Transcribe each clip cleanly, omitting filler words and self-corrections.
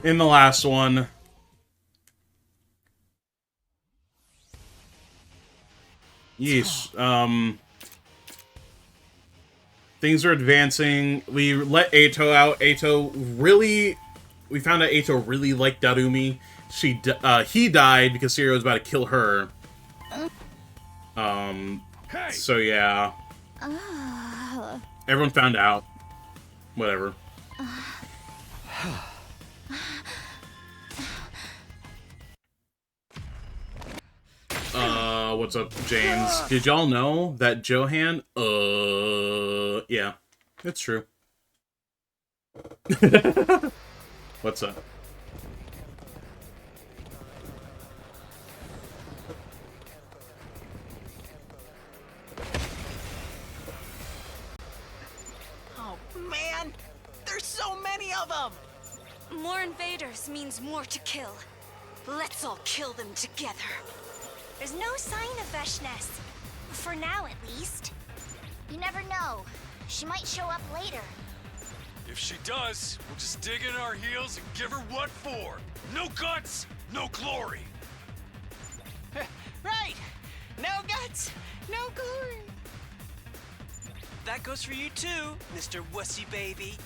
in the last one. Yeesh. Things are advancing. We let Ato out. We found out Ato really liked Darumi. He died because Sirio was about to kill her. So yeah. Everyone found out. Whatever. What's up, James? Did y'all know that Johan? Yeah, it's true. What's up? Oh man, there's so many of them. More invaders means more to kill. Let's all kill them together. There's no sign of Veshness. For now, at least. You never know. She might show up later. If she does, we'll just dig in our heels and give her what for. No guts, no glory. Right. No guts, no glory. That goes for you too, Mr. Wussy Baby.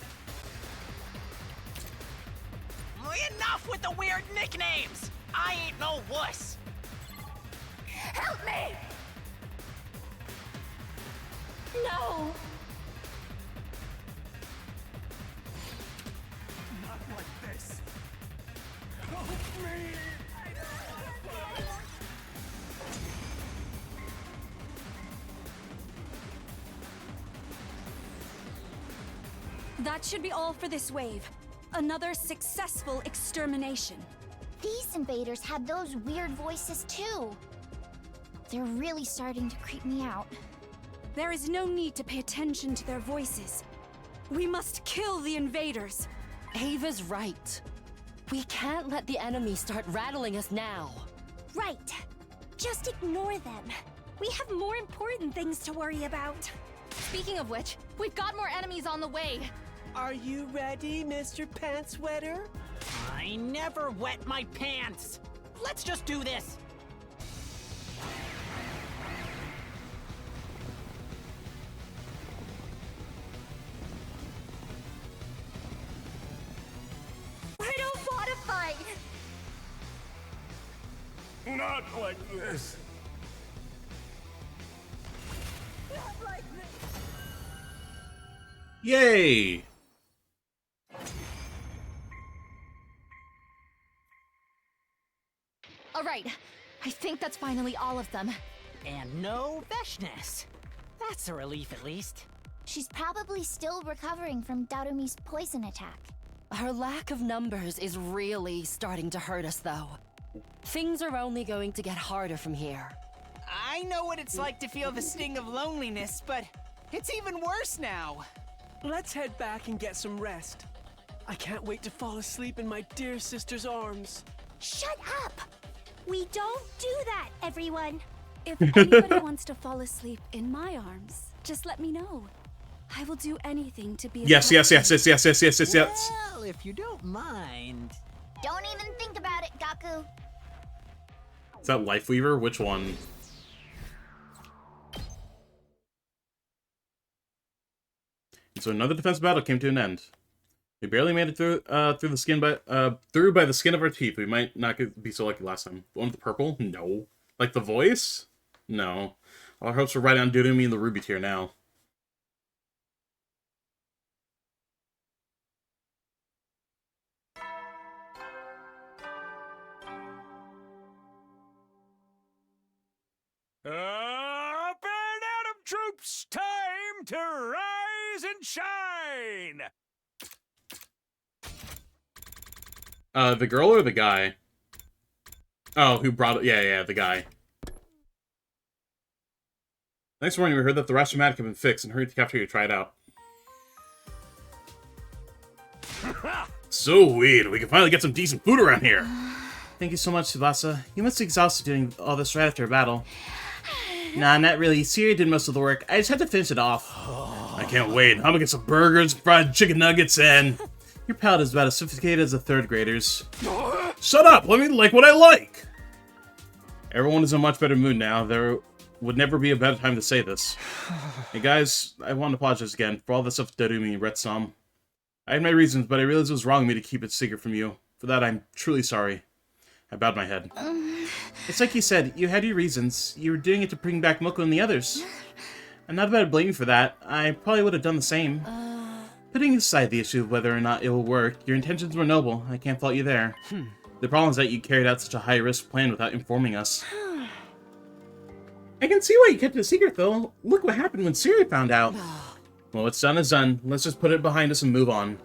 Enough with the weird nicknames. I ain't no wuss. Help me! No! Not like this. Help me! That should be all for this wave. Another successful extermination. These invaders had those weird voices too. They're really starting to creep me out. There is no need to pay attention to their voices. We must kill the invaders. Ava's right. We can't let the enemy start rattling us now. Right. Just ignore them. We have more important things to worry about. Speaking of which, we've got more enemies on the way. Are you ready, Mr. Pants Wetter? I never wet my pants. Let's just do this. I don't want to fight! Not like this. Not like this! Yay! All right, I think that's finally all of them. And no Veshness. That's a relief at least. She's probably still recovering from Darumi's poison attack. Her lack of numbers is really starting to hurt us, though. Things are only going to get harder from here. I know what it's like to feel the sting of loneliness, but it's even worse now. Let's head back and get some rest. I can't wait to fall asleep in my dear sister's arms. Shut up! We don't do that, everyone! If anybody wants to fall asleep in my arms, just let me know. I will do anything to be. Yes. Well, if you don't mind. Don't even think about it, Gaku. Is that Lifeweaver? Which one? So another defense battle came to an end. We barely made it through by the skin of our teeth. We might not be so lucky last time. The one with the purple? No. Like the voice? No. All our hopes are right on Darumi and the Ruby tier now. Up and Atom troops, time to rise and shine. The girl or the guy? Oh, who brought it? Yeah, the guy. Next morning, we heard that the Rastromatic had been fixed and hurried to the cafeteria to try it out. So weird. We can finally get some decent food around here. Thank you so much, Tsubasa. You must be exhausted doing all this right after a battle. Nah, not really. Sirio did most of the work. I just had to finish it off. I can't wait. I'm gonna get some burgers, fried chicken nuggets, and Your palate is about as sophisticated as a third grader's. Shut up! Let me like what I like! Everyone is in a much better mood now. There would never be a better time to say this. Hey guys, I want to apologize again for all the stuff with Darumi and Retsam. I had my reasons, but I realized it was wrong of me to keep it secret from you. For that, I'm truly sorry. I bowed my head. It's like you said, you had your reasons. You were doing it to bring back Moko and the others. I'm not about to blame you for that. I probably would have done the same. Putting aside the issue of whether or not it will work, your intentions were noble. I can't fault you there. The problem is that you carried out such a high-risk plan without informing us. I can see why you kept it a secret, though. Look what happened when Siri found out. Well, what's done is done. Let's just put it behind us and move on.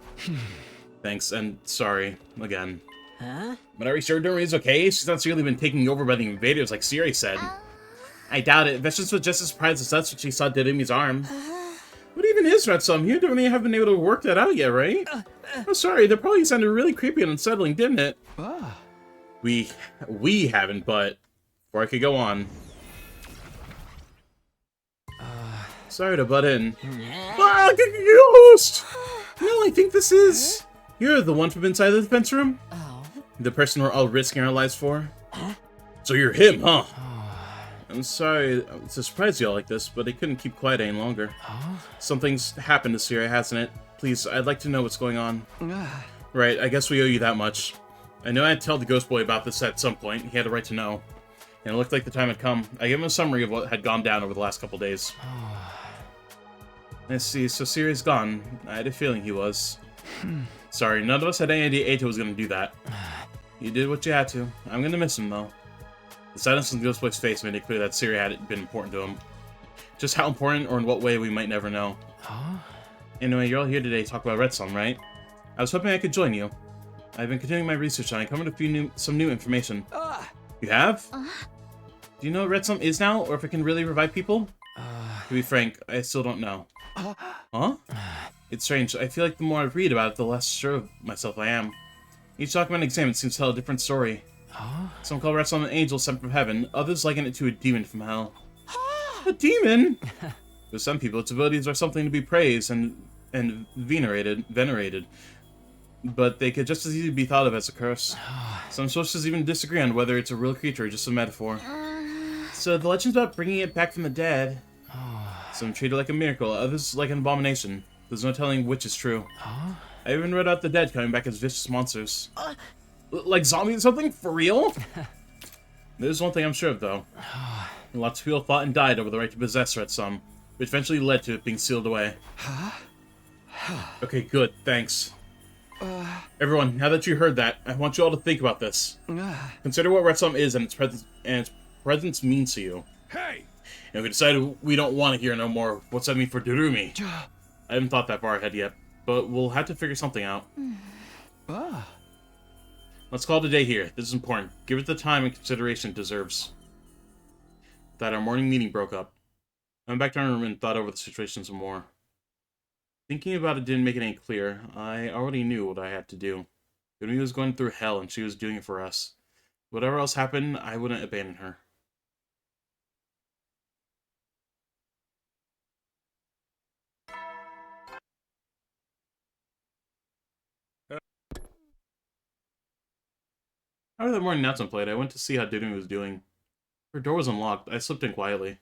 Thanks, and sorry, again. Huh? But are we sure Dorumi's okay? She's not really been taken over by the invaders like Siri said. I doubt it. Veshance was just as surprised as us when she saw Dorumi's arm. What even is Retsam? You don't even haven't been able to work that out yet, right? Oh, sorry, that probably sounded really creepy and unsettling, didn't it? We haven't, but before I could go on. Sorry to butt in. Ah, ghost! No, I think this is... You're the one from inside the defense room? Oh. The person we're all risking our lives for? So you're him, huh? I'm sorry to surprise you all like this, but I couldn't keep quiet any longer. Something's happened to Sierra, hasn't it? Please, I'd like to know what's going on. Right, I guess we owe you that much. I know I had to tell the Ghost Boy about this at some point. He had a right to know. And it looked like the time had come. I gave him a summary of what had gone down over the last couple days. Let's see, so Siri's gone. I had a feeling he was. Sorry, none of us had any idea Eito was going to do that. You did what you had to. I'm going to miss him, though. The silence on the Ghost Boy's face made it clear that Siri had been important to him. Just how important or in what way we might never know. Anyway, you're all here today to talk about Retsam, right? I was hoping I could join you. I've been continuing my research and I uncovered some new information. You have? Do you know what Retsam is now, or if it can really revive people? To be frank, I still don't know. Huh? It's strange. I feel like the more I read about it, the less sure of myself I am. Each document examined seems to tell a different story. Some call Retsam an angel sent from heaven, others liken it to a demon from hell. A demon? For some people, its abilities are something to be praised and venerated. But they could just as easily be thought of as a curse. Some sources even disagree on whether it's a real creature or just a metaphor. So the legends about bringing it back from the dead... Some treat it like a miracle, others like an abomination. There's no telling which is true. I even read about the dead coming back as vicious monsters. Like zombies or something? For real? There's one thing I'm sure of, though. Lots of people fought and died over the right to possess Retsam, which eventually led to it being sealed away. Okay, good, thanks. Everyone, now that you heard that, I want you all to think about this. Consider what Retsam is and its presence means to you. Hey! And we decided we don't want to hear no more what's that mean for Darumi. I haven't thought that far ahead yet, but we'll have to figure something out. Let's call it a day here. This is important. Give it the time and consideration it deserves. With that, our morning meeting broke up. I went back to our room and thought over the situation some more. Thinking about it didn't make it any clearer. I already knew what I had to do. Darumi was going through hell and she was doing it for us. Whatever else happened, I wouldn't abandon her. After that morning announcement played, I went to see how Darumi was doing. Her door was unlocked. I slipped in quietly.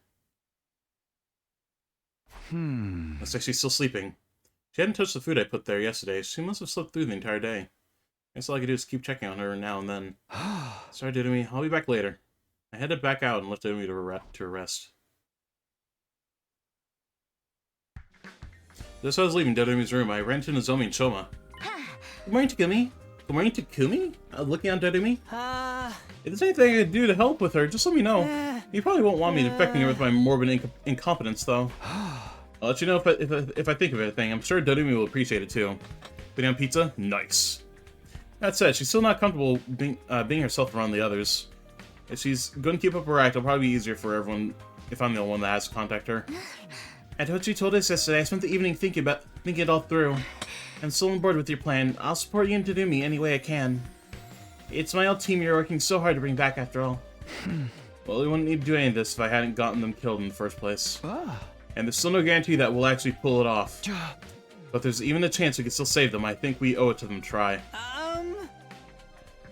Looks like she's still sleeping. She hadn't touched the food I put there yesterday. She must have slept through the entire day. I guess all I could do is keep checking on her now and then. Sorry, Darumi. I'll be back later. I headed back out and left Darumi to her rest. Just as I was leaving Darumi's room, I ran into Nozomi and Shoma. Good morning, Takumi. Good morning, Takumi? Looking on Darumi? If there's anything I can do to help with her, just let me know. You probably won't want me infecting her with my morbid incompetence, though. I'll let you know if I think of anything. I'm sure Darumi will appreciate it, too. Putting on pizza? Nice. That said, she's still not comfortable being herself around the others. If she's going to keep up her act, it'll probably be easier for everyone if I'm the only one that has to contact her. At what you told us yesterday, I spent the evening thinking it all through. I'm still on board with your plan. I'll support you and Darumi any way I can. It's my old team you're working so hard to bring back after all. Well, we wouldn't need to do any of this if I hadn't gotten them killed in the first place. And there's still no guarantee that we'll actually pull it off. But there's even a chance we can still save them. I think we owe it to them to try.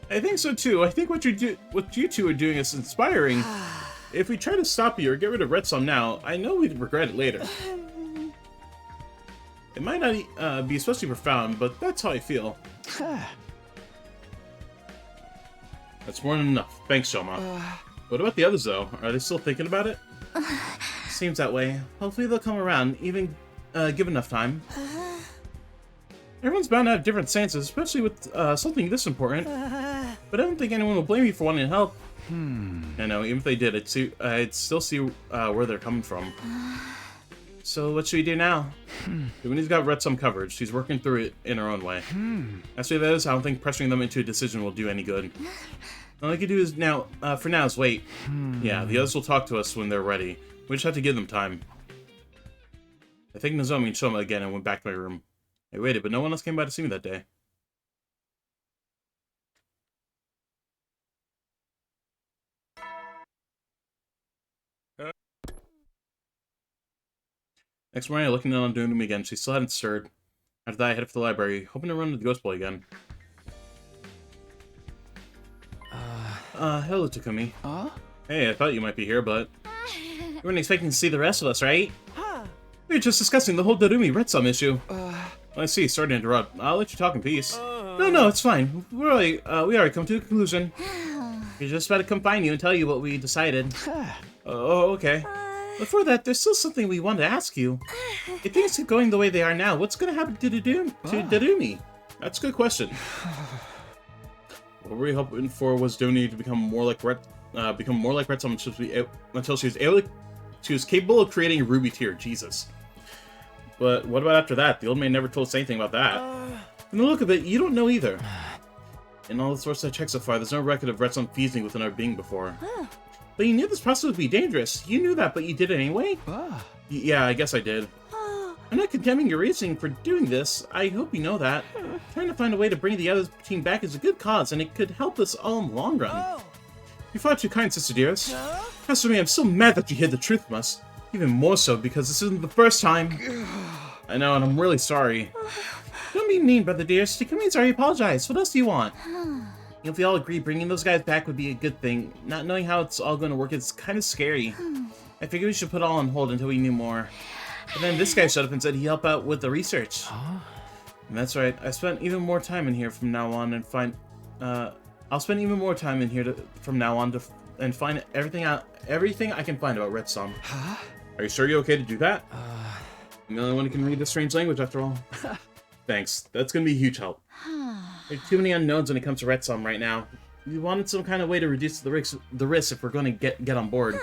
I think so too. I think what you two are doing is inspiring. If we try to stop you or get rid of Red Sun now, I know we'd regret it later. It might not be especially profound, but that's how I feel. That's more than enough. Thanks, Shoma. What about the others, though? Are they still thinking about it? Seems that way. Hopefully they'll come around, even give enough time. Everyone's bound to have different stances, especially with something this important. But I don't think anyone will blame you for wanting to help. I know, even if they did, I'd still see where they're coming from. So what should we do now? Doomy's got Red Sun covered. She's working through it in her own way. As for those, I don't think pressuring them into a decision will do any good. All I can do is now, for now, is wait. Yeah, the others will talk to us when they're ready. We just have to give them time. I thanked Nozomi and Shoma again and went back to my room. I waited, but no one else came by to see me that day. Next morning, I looked in on Doomy again. She still hadn't stirred. After that, I headed for the library, hoping to run into the Ghost Boy again. Hello, Takumi. Hey, I thought you might be here, but... You weren't expecting to see the rest of us, right? We were just discussing the whole Darumi Red Sun issue. I see, sorry to interrupt. I'll let you talk in peace. No, it's fine. We already come to a conclusion. We're just about to come find you and tell you what we decided. Oh, okay. Before that, there's still something we wanted to ask you. If things keep going the way they are now, what's going to happen to Darumi? That's a good question. What were we hoping for was Darumi to become more like Red Sun until she was capable of creating a ruby tear. Jesus. But what about after that? The old man never told us anything about that. From the look of it, you don't know either. In all the sources I checked so far, there's no record of Red Sun fusing within our being before. But you knew this process would be dangerous. You knew that, but you did it anyway? Yeah, I guess I did. I'm not condemning your reasoning for doing this. I hope you know that. Trying to find a way to bring the other team back is a good cause, and it could help us all in the long run. You fought too kind, Sister Dearest. As for me, I'm so mad that you hid the truth from us. Even more so because this isn't the first time. I know, and I'm really sorry. Don't be mean, Brother Dearest. Takumi's already apologized. What else do you want? If we all agree, bringing those guys back would be a good thing. Not knowing how it's all going to work is kind of scary. I figured we should put it all on hold until we knew more. But then this guy showed up and said he'd help out with the research. And that's right. I spent even more time in here from now on and find... I'll spend even more time in here from now on and find everything I can find about Red Sun. Are you sure you're okay to do that? I'm the only one who can read this strange language after all. Thanks. That's going to be a huge help. There are too many unknowns when it comes to Red Sun right now. We wanted some kind of way to reduce the risk if we're going to get on board.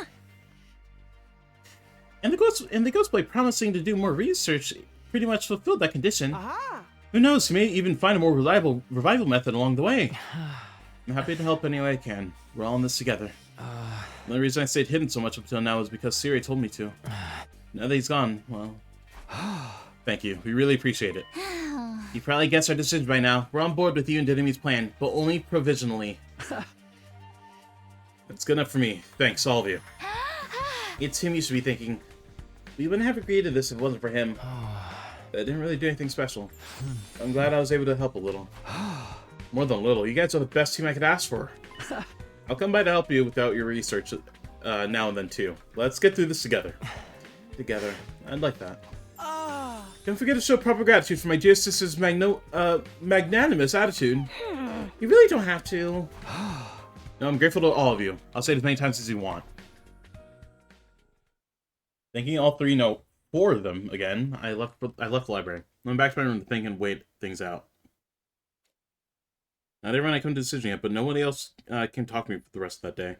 And the Ghost Boy promising to do more research pretty much fulfilled that condition. Who knows, he may even find a more reliable revival method along the way. I'm happy to help any way I can. We're all in this together. The only reason I stayed hidden so much up until now is because Siri told me to. Now that he's gone, well... Thank you. We really appreciate it. You probably guessed our decision by now. We're on board with you and Didymi's plan, but only provisionally. That's good enough for me. Thanks, all of you. It's him you should be thinking. We wouldn't have agreed to this if it wasn't for him. I didn't really do anything special. I'm glad I was able to help a little. More than a little. You guys are the best team I could ask for. I'll come by to help you without your research now and then, too. Let's get through this together. I'd like that. Don't forget to show proper gratitude for my dear sister's magnanimous attitude. You really don't have to. No, I'm grateful to all of you. I'll say it as many times as you want. Thanking all three, no, four of them again. I left the library. I'm back to my room to think and wait things out. Not everyone I come to a decision yet, but nobody else can talk to me for the rest of that day.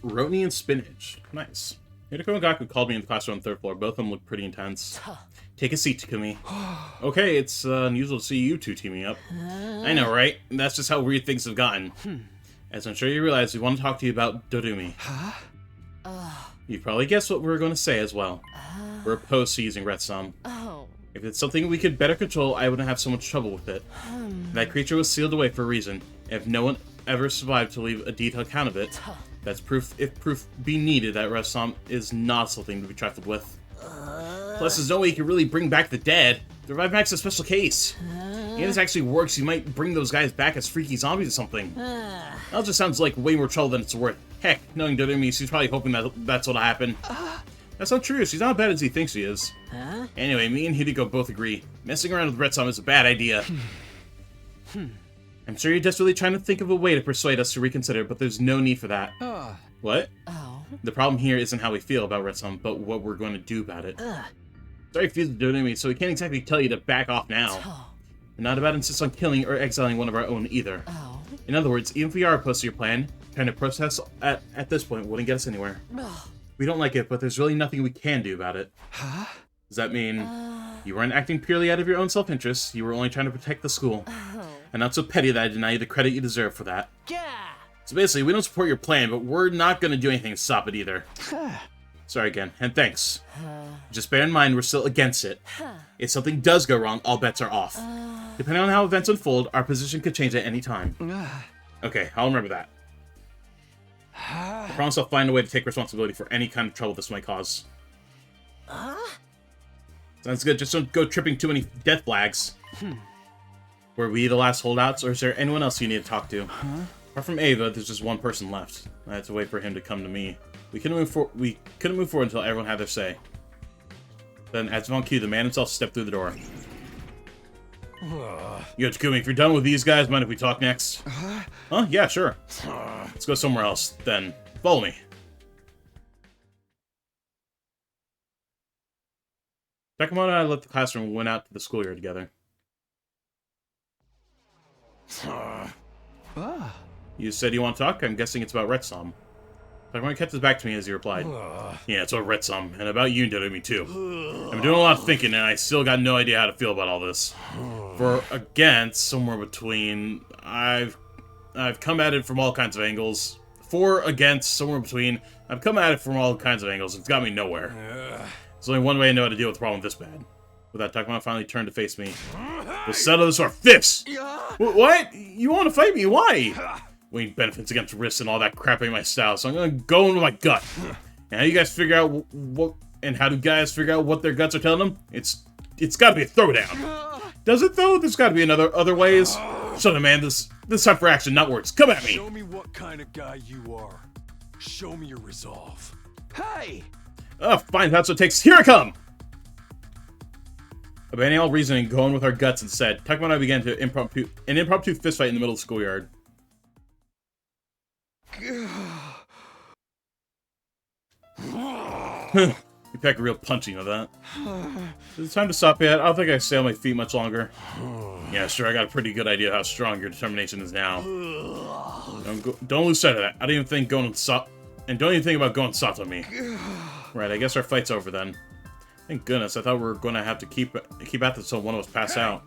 Roni and spinach. Nice. Hideko and Gaku called me in the classroom on the 3rd floor. Both of them look pretty intense. Take a seat, Takumi. Okay, it's unusual to see you two teaming up. I know, right? That's just how weird things have gotten. As I'm sure you realize, we want to talk to you about Darumi. You probably guessed what we were going to say as well. We're opposed to using Red Sum. Oh. If it's something we could better control, I wouldn't have so much trouble with it. That creature was sealed away for a reason. If no one ever survived to leave a detailed account of it, that's proof, if proof be needed, that Red Sum is not something to be trifled with. Plus, there's no way you can really bring back the dead. The Revive Mag's a special case. If this actually works, you might bring those guys back as freaky zombies or something. That just sounds like way more trouble than it's worth. Heck, knowing Doremi, she's probably hoping that that's what'll happen. That's not true. She's not as bad as he thinks she is. Anyway, me and Hideko both agree. Messing around with Red Sum is a bad idea. I'm sure you're desperately trying to think of a way to persuade us to reconsider, but there's no need for that. What? Oh. The problem here isn't how we feel about Red Sum, but what we're going to do about it. Sorry if you're doing me, so we can't exactly tell you to back off now. We're not about to insist on killing or exiling one of our own either. Oh. In other words, even if we are opposed to your plan, trying to protest at this point wouldn't get us anywhere. We don't like it, but there's really nothing we can do about it. Does that mean you weren't acting purely out of your own self-interest? You were only trying to protect the school. And not so petty that I deny you the credit you deserve for that. Yeah. So basically, we don't support your plan, but we're not going to do anything to stop it either. Sorry again, and thanks. Just bear in mind we're still against it. If something does go wrong, all bets are off. Depending on how events unfold, our position could change at any time. Okay, I'll remember that. I promise I'll find a way to take responsibility for any kind of trouble this might cause. Sounds good, just don't go tripping too many death flags. Were we the last holdouts, or is there anyone else you need to talk to? Apart from Ava, there's just one person left. I had to wait for him to come to me. We couldn't move forward until everyone had their say. Then, as on cue, the man himself stepped through the door. Yo, Takumi, if you're done with these guys, mind if we talk next? Huh? Yeah, sure. Let's go somewhere else, then. Follow me. Takemoto and I left the classroom and went out to the schoolyard together. You said you want to talk? I'm guessing it's about Red Sum. Takemoto kept his back to me as he replied. Yeah, it's about Red Sum, and about you, Doremi, too. I've been doing a lot of thinking, and I still got no idea how to feel about all this. For against, somewhere between, I've come at it from all kinds of angles. For against, somewhere between, I've come at it from all kinds of angles. It's got me nowhere. There's only one way I know how to deal with a problem this bad. With that, Takemoto finally turned to face me. We'll settle this for fists! What? You want to fight me? Why? Weighing benefits against risks and all that crap ain't my style, so I'm gonna go in with my gut. And how you guys figure out how do guys figure out what their guts are telling them? It's gotta be a throwdown. Does it though? There's gotta be other ways. So then, man, this time for action, not words. Come at me! Show me what kind of guy you are. Show me your resolve. Hey! Oh, fine, that's what it takes. Here I come! Abandoning all reasoning, going with our guts instead, Takemoto and I began an impromptu fistfight in the middle of the schoolyard. You pack a real punching of that. Is it time to stop yet? I don't think I can stay on my feet much longer. Yeah, sure, I got a pretty good idea how strong your determination is now. Don't lose sight of that. I don't even think about going soft on me. Right, I guess our fight's over then. Thank goodness, I thought we were going to have to keep at this until one of us pass out.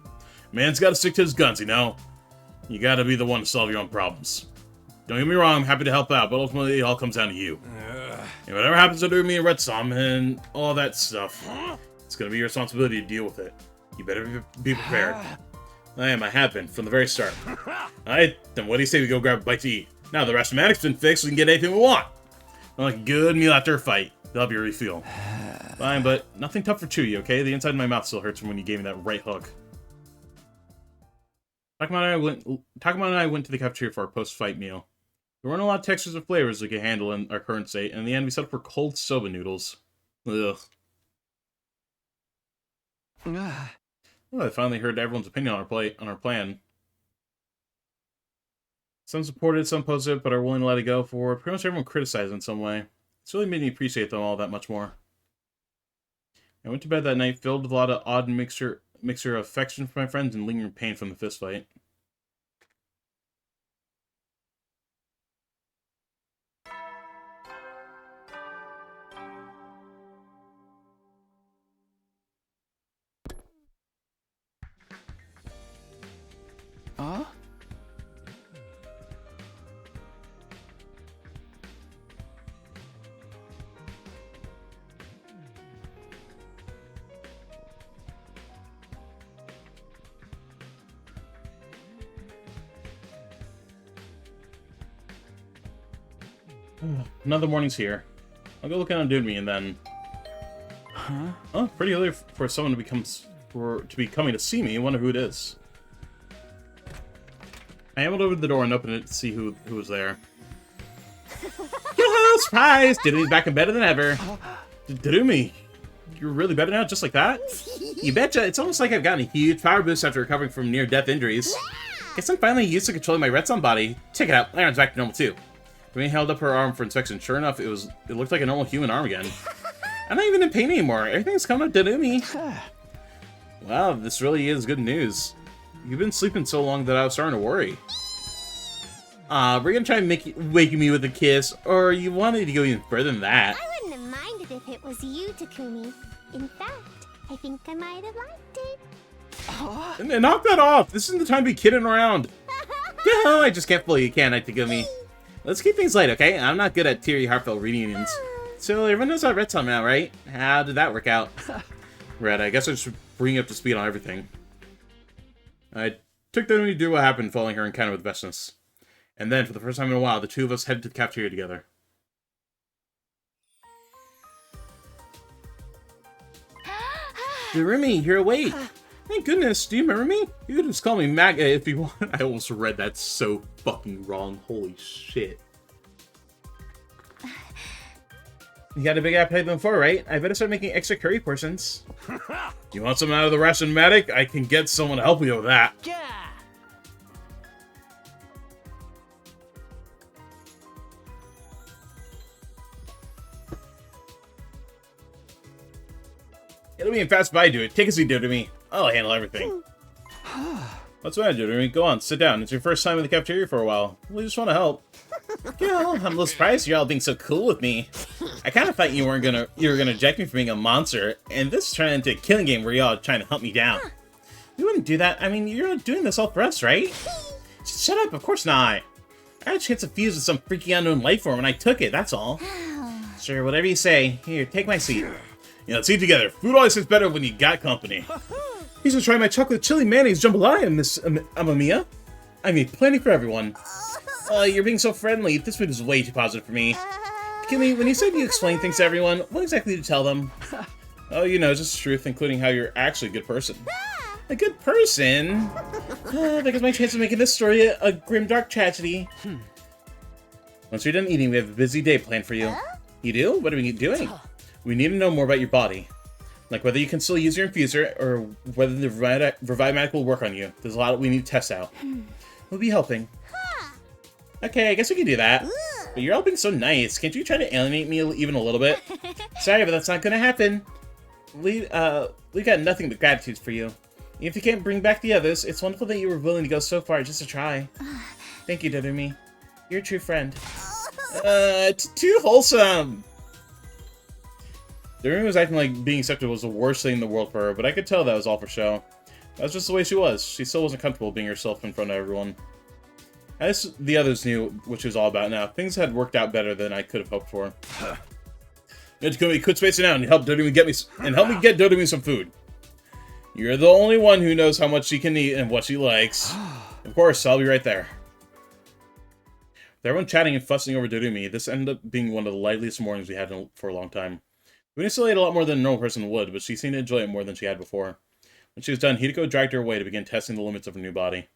Man's got to stick to his guns, you know? You got to be the one to solve your own problems. Don't get me wrong, I'm happy to help out, but ultimately it all comes down to you. And whatever happens to me and Red Sum and all that stuff, it's going to be your responsibility to deal with it. You better be prepared. I have been, from the very start. Alright, then what do you say we go grab a bite to eat? Now the rest-o-matic's been fixed, we can get anything we want. Like a good meal after a fight. They'll help you refuel. Fine, but nothing tough for Chewy, okay? The inside of my mouth still hurts from when you gave me that right hook. Takemoto and I went to the cafeteria for our post-fight meal. There weren't a lot of textures or flavors we could handle in our current state, and in the end we settled for cold soba noodles. Ugh. Well, I finally heard everyone's opinion on our plan. Some supported, some opposed it, but are willing to let it go for pretty much everyone criticized in some way. It's really made me appreciate them all that much more. I went to bed that night filled with a lot of odd mixture of affection for my friends and lingering pain from the fistfight. Huh? Another morning's here. I'll go look on Doodme and then... Huh? Oh, pretty early for someone to be coming to see me. I wonder who it is. I ambled over to the door and opened it to see who was there. Yo, surprise! Doodme's back in better than ever. Doodme, you're really better now, just like that? You betcha. It's almost like I've gotten a huge power boost after recovering from near-death injuries. Guess I'm finally used to controlling my Redstone body. Check it out. My arm's back to normal too. Doodme held up her arm for inspection. Sure enough, it looked like a normal human arm again. I'm not even in pain anymore. Everything's coming up, Doodme. Wow, this really is good news. You've been sleeping so long that I was starting to worry. We're gonna try and wake me with a kiss, or you wanted to go even further than that. I wouldn't have minded if it was you, Takumi. In fact, I think I might have liked it. And knock that off! This isn't the time to be kidding around. No, I just can't fool you, can I, Takumi? Let's keep things light, okay? I'm not good at teary, heartfelt reunions. So everyone knows about Redstone now, right? How did that work out? Red, I guess I should bring you up to speed on everything. I took Doodme to do what happened following her encounter with Vestus. And then, for the first time in a while, the two of us headed to the cafeteria together. Doodme, you're awake! Thank goodness, do you remember me? You could just call me Maga if you want. I almost read that so fucking wrong. Holy shit. You got a big appetite before, right? I better start making extra curry portions. You want something out of the ration-matic? I can get someone to help you with that. Yeah. It'll be fast if I do it. Take a seat, Doodme. I'll handle everything. What's the matter, Doodme? Go on, sit down. It's your first time in the cafeteria for a while. We just want to help. Yeah, I'm a little surprised you're all being so cool with me. I kind of thought you were gonna eject me for being a monster, and this turned into a killing game where y'all trying to hunt me down. You wouldn't do that. I mean, you're not doing this all for us, right? Shut up. Of course not. I had a chance to fuse with some freaky unknown life form, and I took it. That's all. Sure, whatever you say. Here, take my seat. Yeah, let's eat together. Food always tastes better when you got company. You should try my chocolate chili mayonnaise jambalaya, Miss Amamiya. I made plenty for everyone. You're being so friendly. This food is way too positive for me. Kimmy, when you said you explain things to everyone, what exactly did you tell them? Oh, you know, just the truth, including how you're actually a good person. A good person? Because my chance of making this story a grim, dark tragedy. Once you're done eating, we have a busy day planned for you. You do? What are we doing? We need to know more about your body. Like whether you can still use your infuser, or whether the Revive-matic will work on you. There's a lot we need to test out. We'll be helping. Okay, I guess we can do that. But you're all being so nice. Can't you try to alienate me even a little bit? Sorry, but that's not gonna happen. We got nothing but gratitude for you. Even if you can't bring back the others, it's wonderful that you were willing to go so far just to try. Thank you, Doodme. You're a true friend. Too wholesome! Doodme was acting like being accepted was the worst thing in the world for her, but I could tell that was all for show. That was just the way she was. She still wasn't comfortable being herself in front of everyone. As the others knew what she was all about now, things had worked out better than I could have hoped for. You have to quit spacing out and help Doodme get Doodme some food. You're the only one who knows how much she can eat and what she likes. Of course, I'll be right there. With everyone chatting and fussing over Doodme, this ended up being one of the liveliest mornings we had for a long time. We still ate a lot more than a normal person would, but she seemed to enjoy it more than she had before. When she was done, Hideko dragged her away to begin testing the limits of her new body.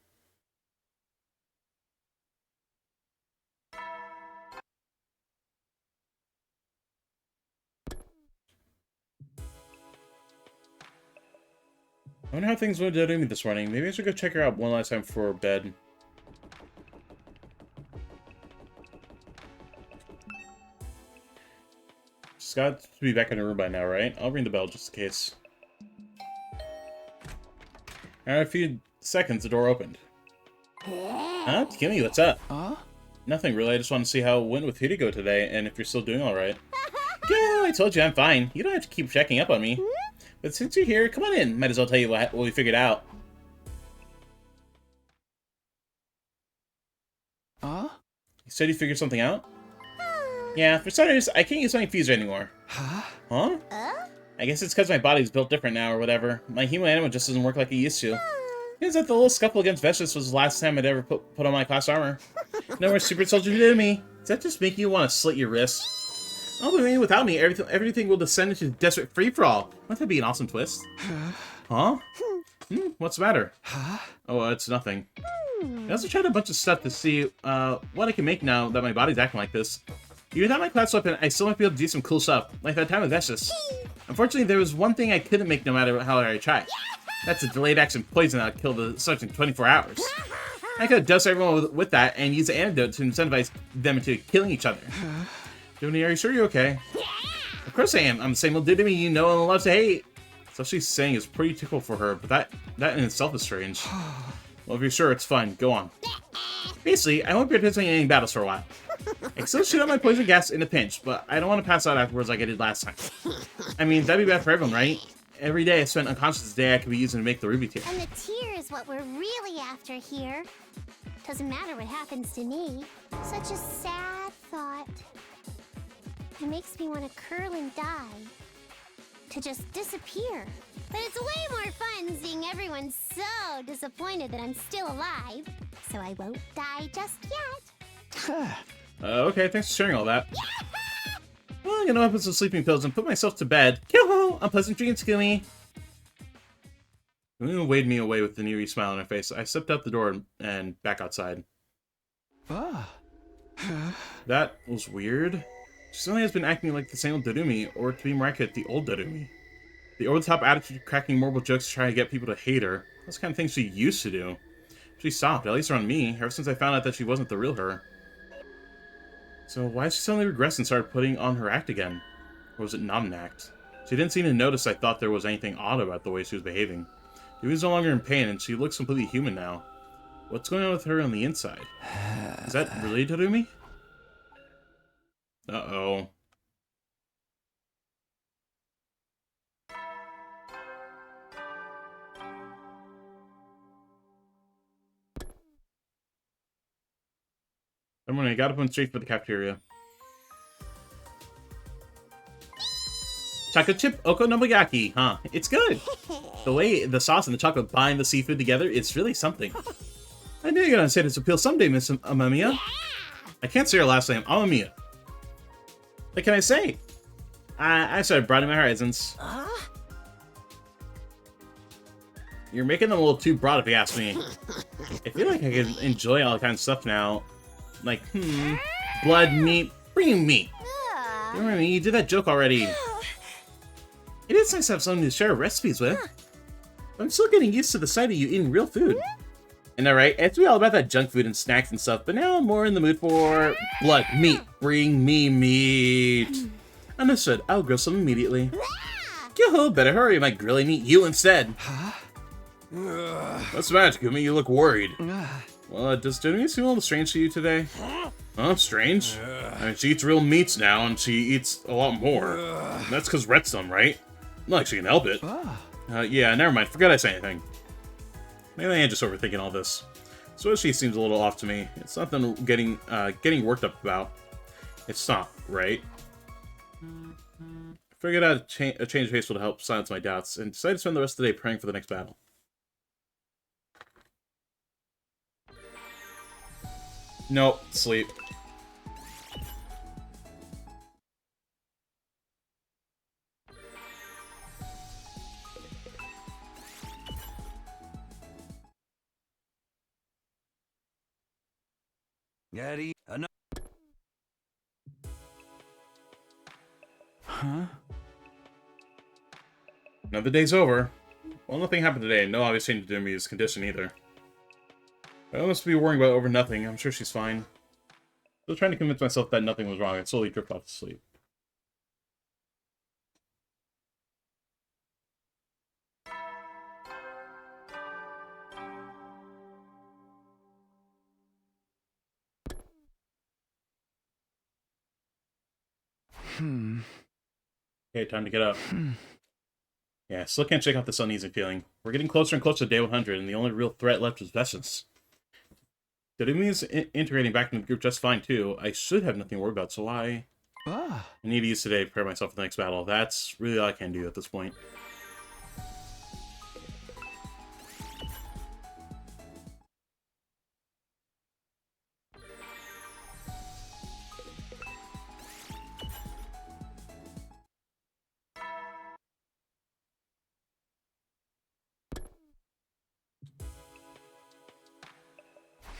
I wonder how things went with Doodme this morning. Maybe I should go check her out one last time before bed. She's got to be back in her room by now, right? I'll ring the bell just in case. After a few seconds, the door opened. Huh? Kimmy, what's up? Nothing really. I just want to see how it went with Hideko today, and if you're still doing alright. Yeah, I told you I'm fine. You don't have to keep checking up on me. But since you're here, come on in. Might as well tell you what we figured out. You said you figured something out? Yeah, for starters, I can't use my infuser anymore. Huh? I guess it's because my body's built different now or whatever. My human animal just doesn't work like it used to. Seems that the little scuffle against Vestus was the last time I'd ever put on my class armor. No more super soldier Doodme. Does that just make you want to slit your wrists? Oh, but I mean, without me, everything will descend into desperate free-for-all. Wouldn't that be an awesome twist? Huh? What's the matter? Oh, it's nothing. I also tried a bunch of stuff to see what I can make now that my body's acting like this. Even without my class weapon, I still might be able to do some cool stuff, like that time with Vestus. Unfortunately, there was one thing I couldn't make no matter how hard I tried. That's a delayed action poison that would kill the subject in 24 hours. I could have dosed everyone with that and used the antidote to incentivize them into killing each other. Dooney, are you sure you're okay? Of course I am. I'm the same old Dooney you know and love to hate. So she's saying is pretty typical for her, but that in itself is strange. Well, if you're sure, it's fine. Go on. Basically, I won't be participating in any battles for a while. I can still shoot out my poison gas in a pinch, but I don't want to pass out afterwards like I did last time. I mean, that'd be bad for everyone, right? Every day I spent unconscious is a day I could be using to make the ruby tear. And the tear is what we're really after here. Doesn't matter what happens to me. Such a sad thought. It makes me want to curl and die. To just disappear. But it's way more fun seeing everyone so disappointed that I'm still alive. So I won't die just yet. Okay, thanks for sharing all that. Well, I'm gonna open some sleeping pills and put myself to bed. Yo-ho! Unpleasant dreams, Gumi! Gumi waved me away with an eerie smile on her face. I stepped out the door and back outside. That was weird. She suddenly has been acting like the same old Darumi, or to be more accurate, the old Darumi. The over-the-top attitude, cracking morbid jokes to try to get people to hate her. That's the kind of thing she used to do. She stopped, at least around me, ever since I found out that she wasn't the real her. So why did she suddenly regress and start putting on her act again? Or was it not an act? She didn't seem to notice I thought there was anything odd about the way she was behaving. She was no longer in pain, and she looks completely human now. What's going on with her on the inside? Is that really Darumi? Uh-oh. Good morning, I got up and went straight for the cafeteria. Chocolate chip okonomiyaki, huh? It's good! The way the sauce and the chocolate bind the seafood together, it's really something. I knew you were gonna say this appeal someday, Miss Amamiya. I can't say her last name, Amamiya. What can I say? I started broadening my horizons. You're making them a little too broad if you ask me. I feel like I can enjoy all kinds of stuff now. Like, blood, meat, bring meat. Remember me, you did that joke already. It is nice to have someone to share recipes with. But I'm still getting used to the sight of you eating real food. And alright, it's really all about that junk food and snacks and stuff, but now I'm more in the mood for blood, meat, bring me meat. Understood, I'll grill some immediately. Yo-ho, better hurry, I might grill and eat you instead. What's the matter, Gumi? You look worried. Well, does Dooney seem a little strange to you today? Huh? Strange? I mean, she eats real meats now, and she eats a lot more. That's because Rhett's them, right? Not like she can help it. Yeah, never mind. Forgot I said anything. Maybe I am just overthinking all this. So she seems a little off to me. It's nothing getting worked up about. It's not, right? I figured out a change of pace will help silence my doubts, and decided to spend the rest of the day praying for the next battle. Nope, sleep. Daddy, enough. Another day's over. Well, nothing happened today. No obvious change to Dumi's condition either. I don't must be worrying about over nothing. I'm sure she's fine. Still trying to convince myself that nothing was wrong. I slowly drift off to sleep. Okay, time to get up. Yeah, still can't shake off this uneasy feeling. We're getting closer and closer to day 100, and the only real threat left is Vestus. Darumi is integrating back into the group just fine, too. I should have nothing to worry about, so I need to use today to prepare myself for the next battle. That's really all I can do at this point.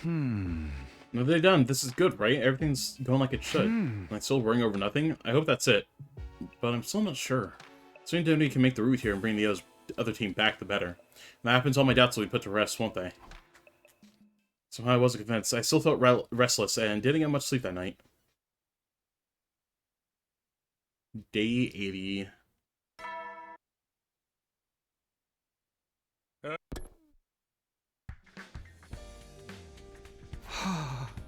Another day done. This is good, right? Everything's going like it should. Am I still worrying over nothing? I hope that's it. But I'm still not sure. Soon Dimity can make the route here and bring the other team back, the better. When that happens, all my doubts will be put to rest, won't they? Somehow I wasn't convinced. I still felt restless and didn't get much sleep that night. Day 80.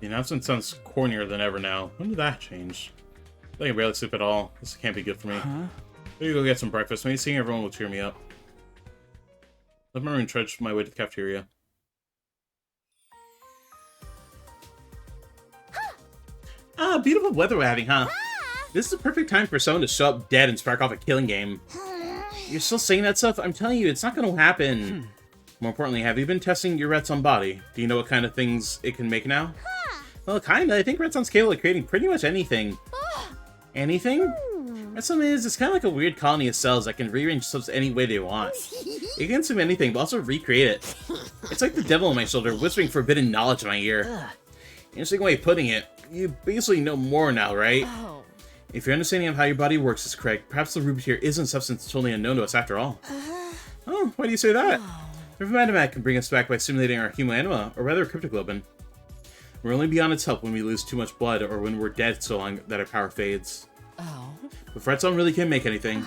The announcement sounds cornier than ever now. When did that change? I can barely sleep at all. This can't be good for me. Maybe go get some breakfast. Maybe seeing everyone will cheer me up. Left my room and trudged my way to the cafeteria. Ah, beautiful weather we're having, huh? This is the perfect time for someone to show up dead and spark off a killing game. You're still saying that stuff? I'm telling you, it's not going to happen. More importantly, have you been testing your Red Sun body? Do you know what kind of things it can make now? Well, kinda. I think Red Sun's capable of creating pretty much anything. Anything? Red Sun it's kind of like a weird colony of cells that can rearrange themselves any way they want. It can consume anything, but also recreate it. It's like the devil on my shoulder, whispering forbidden knowledge in my ear. Interesting way of putting it. You basically know more now, right? If your understanding of how your body works is correct, perhaps the Rubitir isn't substance totally unknown to us after all. Oh, why do you say that? Rivamadamat can bring us back by stimulating our human anima, or rather cryptoglobin. We're only beyond its help when we lose too much blood or when we're dead so long that our power fades. But Red Sun really can't make anything.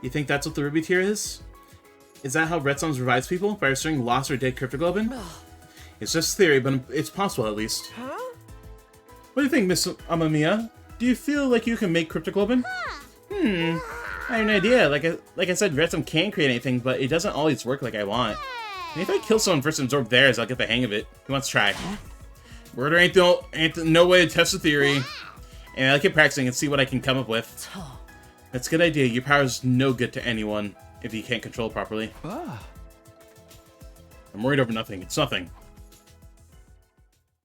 You think that's what the Rubitir is? Is that how Red Sun revives people? By restoring lost or dead cryptoglobin? It's just a theory, but it's possible at least. What do you think, Miss Amamiya? Do you feel like you can make cryptoglobin? I have an idea. Like I said, Red Sun can create anything, but it doesn't always work like I want. And if I kill someone first and absorb theirs, I'll get the hang of it. Who wants to try? Murder ain't no way to test the theory. And I'll keep practicing and see what I can come up with. That's a good idea. Your power is no good to anyone if you can't control it properly. I'm worried over nothing. It's nothing.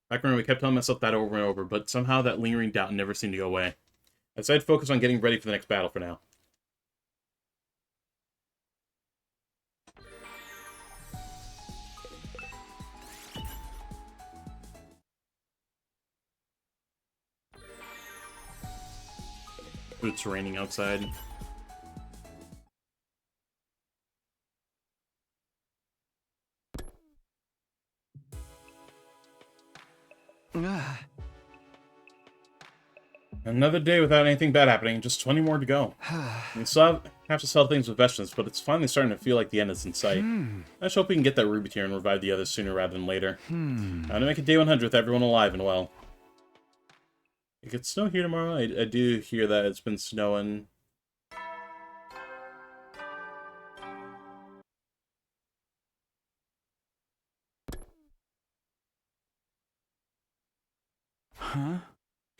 Back when we kept telling myself that over and over, but somehow that lingering doubt never seemed to go away. I decided to focus on getting ready for the next battle for now. It's raining outside. Another day without anything bad happening, just 20 more to go. We still have to sell things with vegetables, but it's finally starting to feel like the end is in sight. I just hope we can get that Rubitir and revive the others sooner rather than later. I want to make it day 100 with everyone alive and well. It could snow here tomorrow. I do hear that it's been snowing.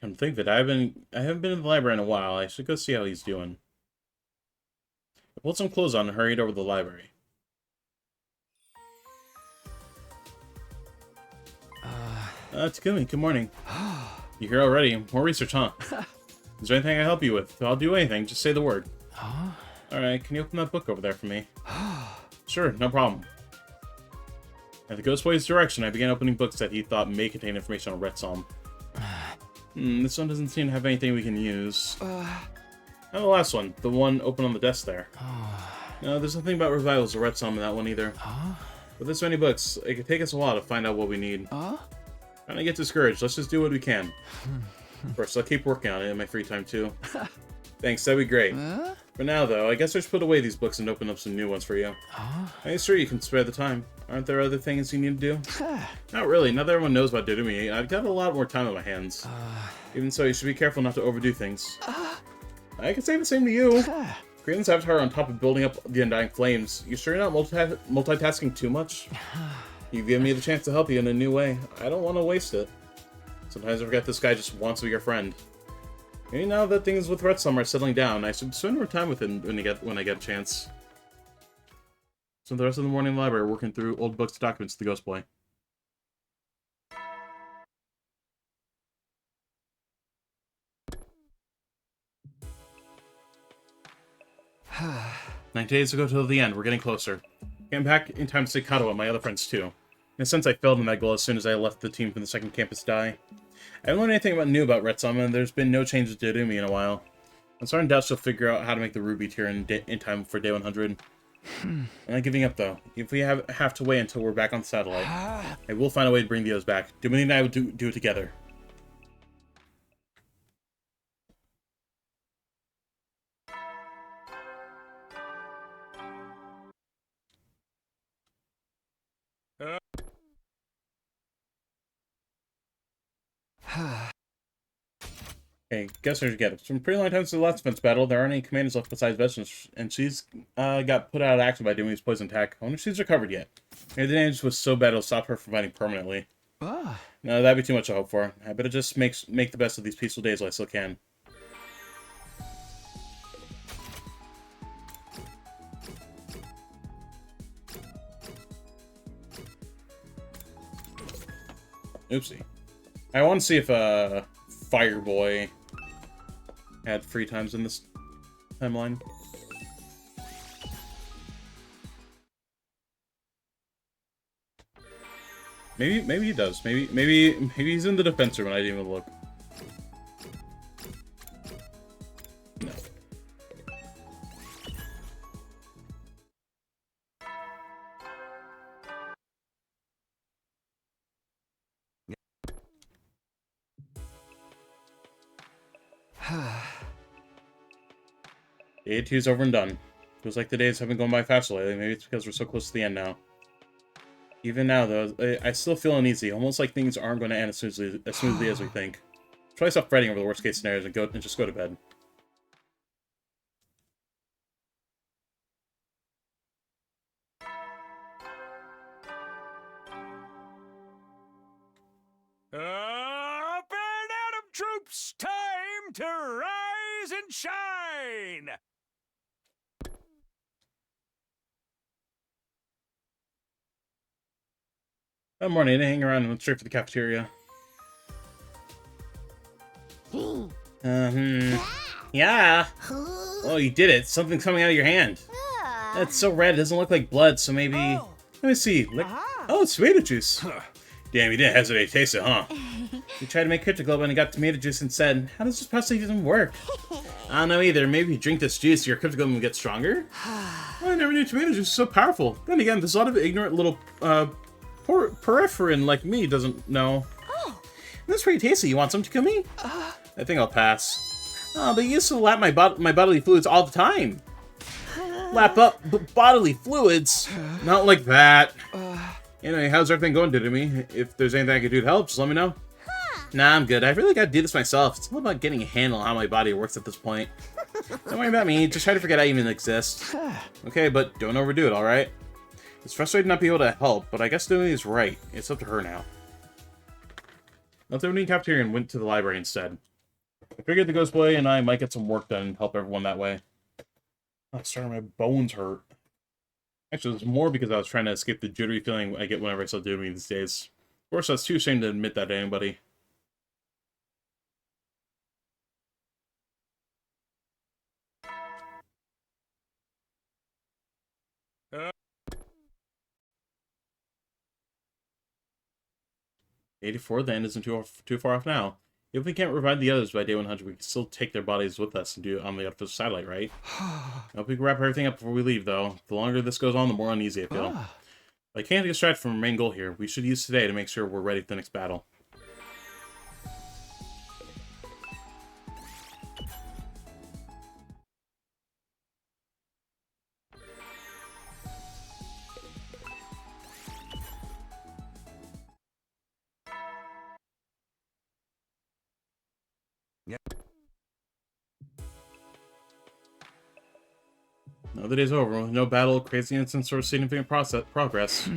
Come to think of it, I haven't been in the library in a while. I should go see how he's doing. I pulled some clothes on and hurried over to the library. Takumi, good morning. You here already? More research, huh? Is there anything I can help you with? I'll do anything. Just say the word. Alright, can you open that book over there for me? Sure, no problem. At the Ghostboy's direction, I began opening books that he thought may contain information on Red Sun. This one doesn't seem to have anything we can use. And the last one, the one open on the desk there. No, there's nothing about revivals or Red Sun in that one either. With this many books, it could take us a while to find out what we need. Trying to get discouraged, let's just do what we can. First, I'll keep working on it in my free time too. Thanks, that'd be great. For now, though, I guess I should put away these books and open up some new ones for you. I'm sure you can spare the time. Aren't there other things you need to do? Not really. Now that everyone knows about Doremi, I've got a lot more time on my hands. Even so, you should be careful not to overdo things. I can say the same to you. Creating this avatar on top of building up the Undying Flames. You sure you're not multitasking too much? You've given me the chance to help you in a new way. I don't want to waste it. Sometimes I forget this guy just wants to be your friend. Maybe now that things with Red Sun are settling down, I should spend more time with him when I get a chance. Spent the rest of the morning in the library working through old books and documents with the Ghost Boy. "9 days to go till the end. We're getting closer. Getting back in time to see Kato and my other friends too. In a sense, I failed in that goal as soon as I left the team from the second campus die. I haven't learned anything new about Retsama, and there's been no changes to Dodumi in a while. I'm starting to doubt she'll figure out how to make the Ruby tier in time for day 100. I'm not giving up, though. If we have to wait until we're back on the satellite, I will find a way to bring the O's back. Dominique and I will do it together. Okay, guess where to get it. It's been a pretty long time since the last defense battle. There aren't any commanders left besides Vessels, and she's got put out of action by doing his poison attack. I wonder if she's recovered yet. Maybe the damage was so bad it'll stop her from fighting permanently. No, that'd be too much to hope for. I better just make the best of these peaceful days while I still can. Oopsie. I want to see if Fireboy had free times in this timeline. Maybe he does. Maybe he's in the defense room and I didn't even look. No. Day 2's over and done. Feels like the days have been going by faster lately. Maybe it's because we're so close to the end now. Even now, though, I still feel uneasy, almost like things aren't going to end as smoothly as we think. Try to stop fretting over the worst case scenarios and just go to bed. Up and Atom troops, time to rise and shine! That morning, I didn't hang around and went straight for the cafeteria. Yeah. Oh, you did it. Something's coming out of your hand. That's so red, it doesn't look like blood, so maybe... Let me see. Oh, it's tomato juice. Damn, you didn't hesitate to taste it, huh? You tried to make Cryptoglobin and got tomato juice instead. How does this process even work? I don't know either. Maybe if you drink this juice, your Cryptoglobin will get stronger? I never knew tomato juice was so powerful. Then again, there's a lot of ignorant little, peripherin like me doesn't know. Oh. That's pretty tasty. You want some, Takumi? I think I'll pass. Oh, but you used to lap my bodily fluids all the time. Lap up bodily fluids? Not like that. Anyway, how's everything going, Dodumi? If there's anything I can do to help, just let me know. Nah, I'm good. I really gotta do this myself. It's all about getting a handle on how my body works at this point. Don't worry about me. Just try to forget I even exist. Okay, but don't overdo it, alright? It's frustrating not being able to help, but I guess Dodumi is right. It's up to her now. Left Dodumi in the cafeteria and went to the library instead. I figured the Ghost Boy and I might get some work done and help everyone that way. Oh, sorry, my bones hurt. Actually, it was more because I was trying to escape the jittery feeling I get whenever I saw Dodumi these days. Of course, I was too ashamed to admit that to anybody. '84, the end isn't too far off now. If we can't revive the others by day 100, we can still take their bodies with us and do it on the artificial satellite, right? I hope we can wrap everything up before we leave, though. The longer this goes on, the more uneasy I feel. But I can't get distracted from our main goal here. We should use today to make sure we're ready for the next battle. Another day's over. No battle, crazy incidents, or significant progress.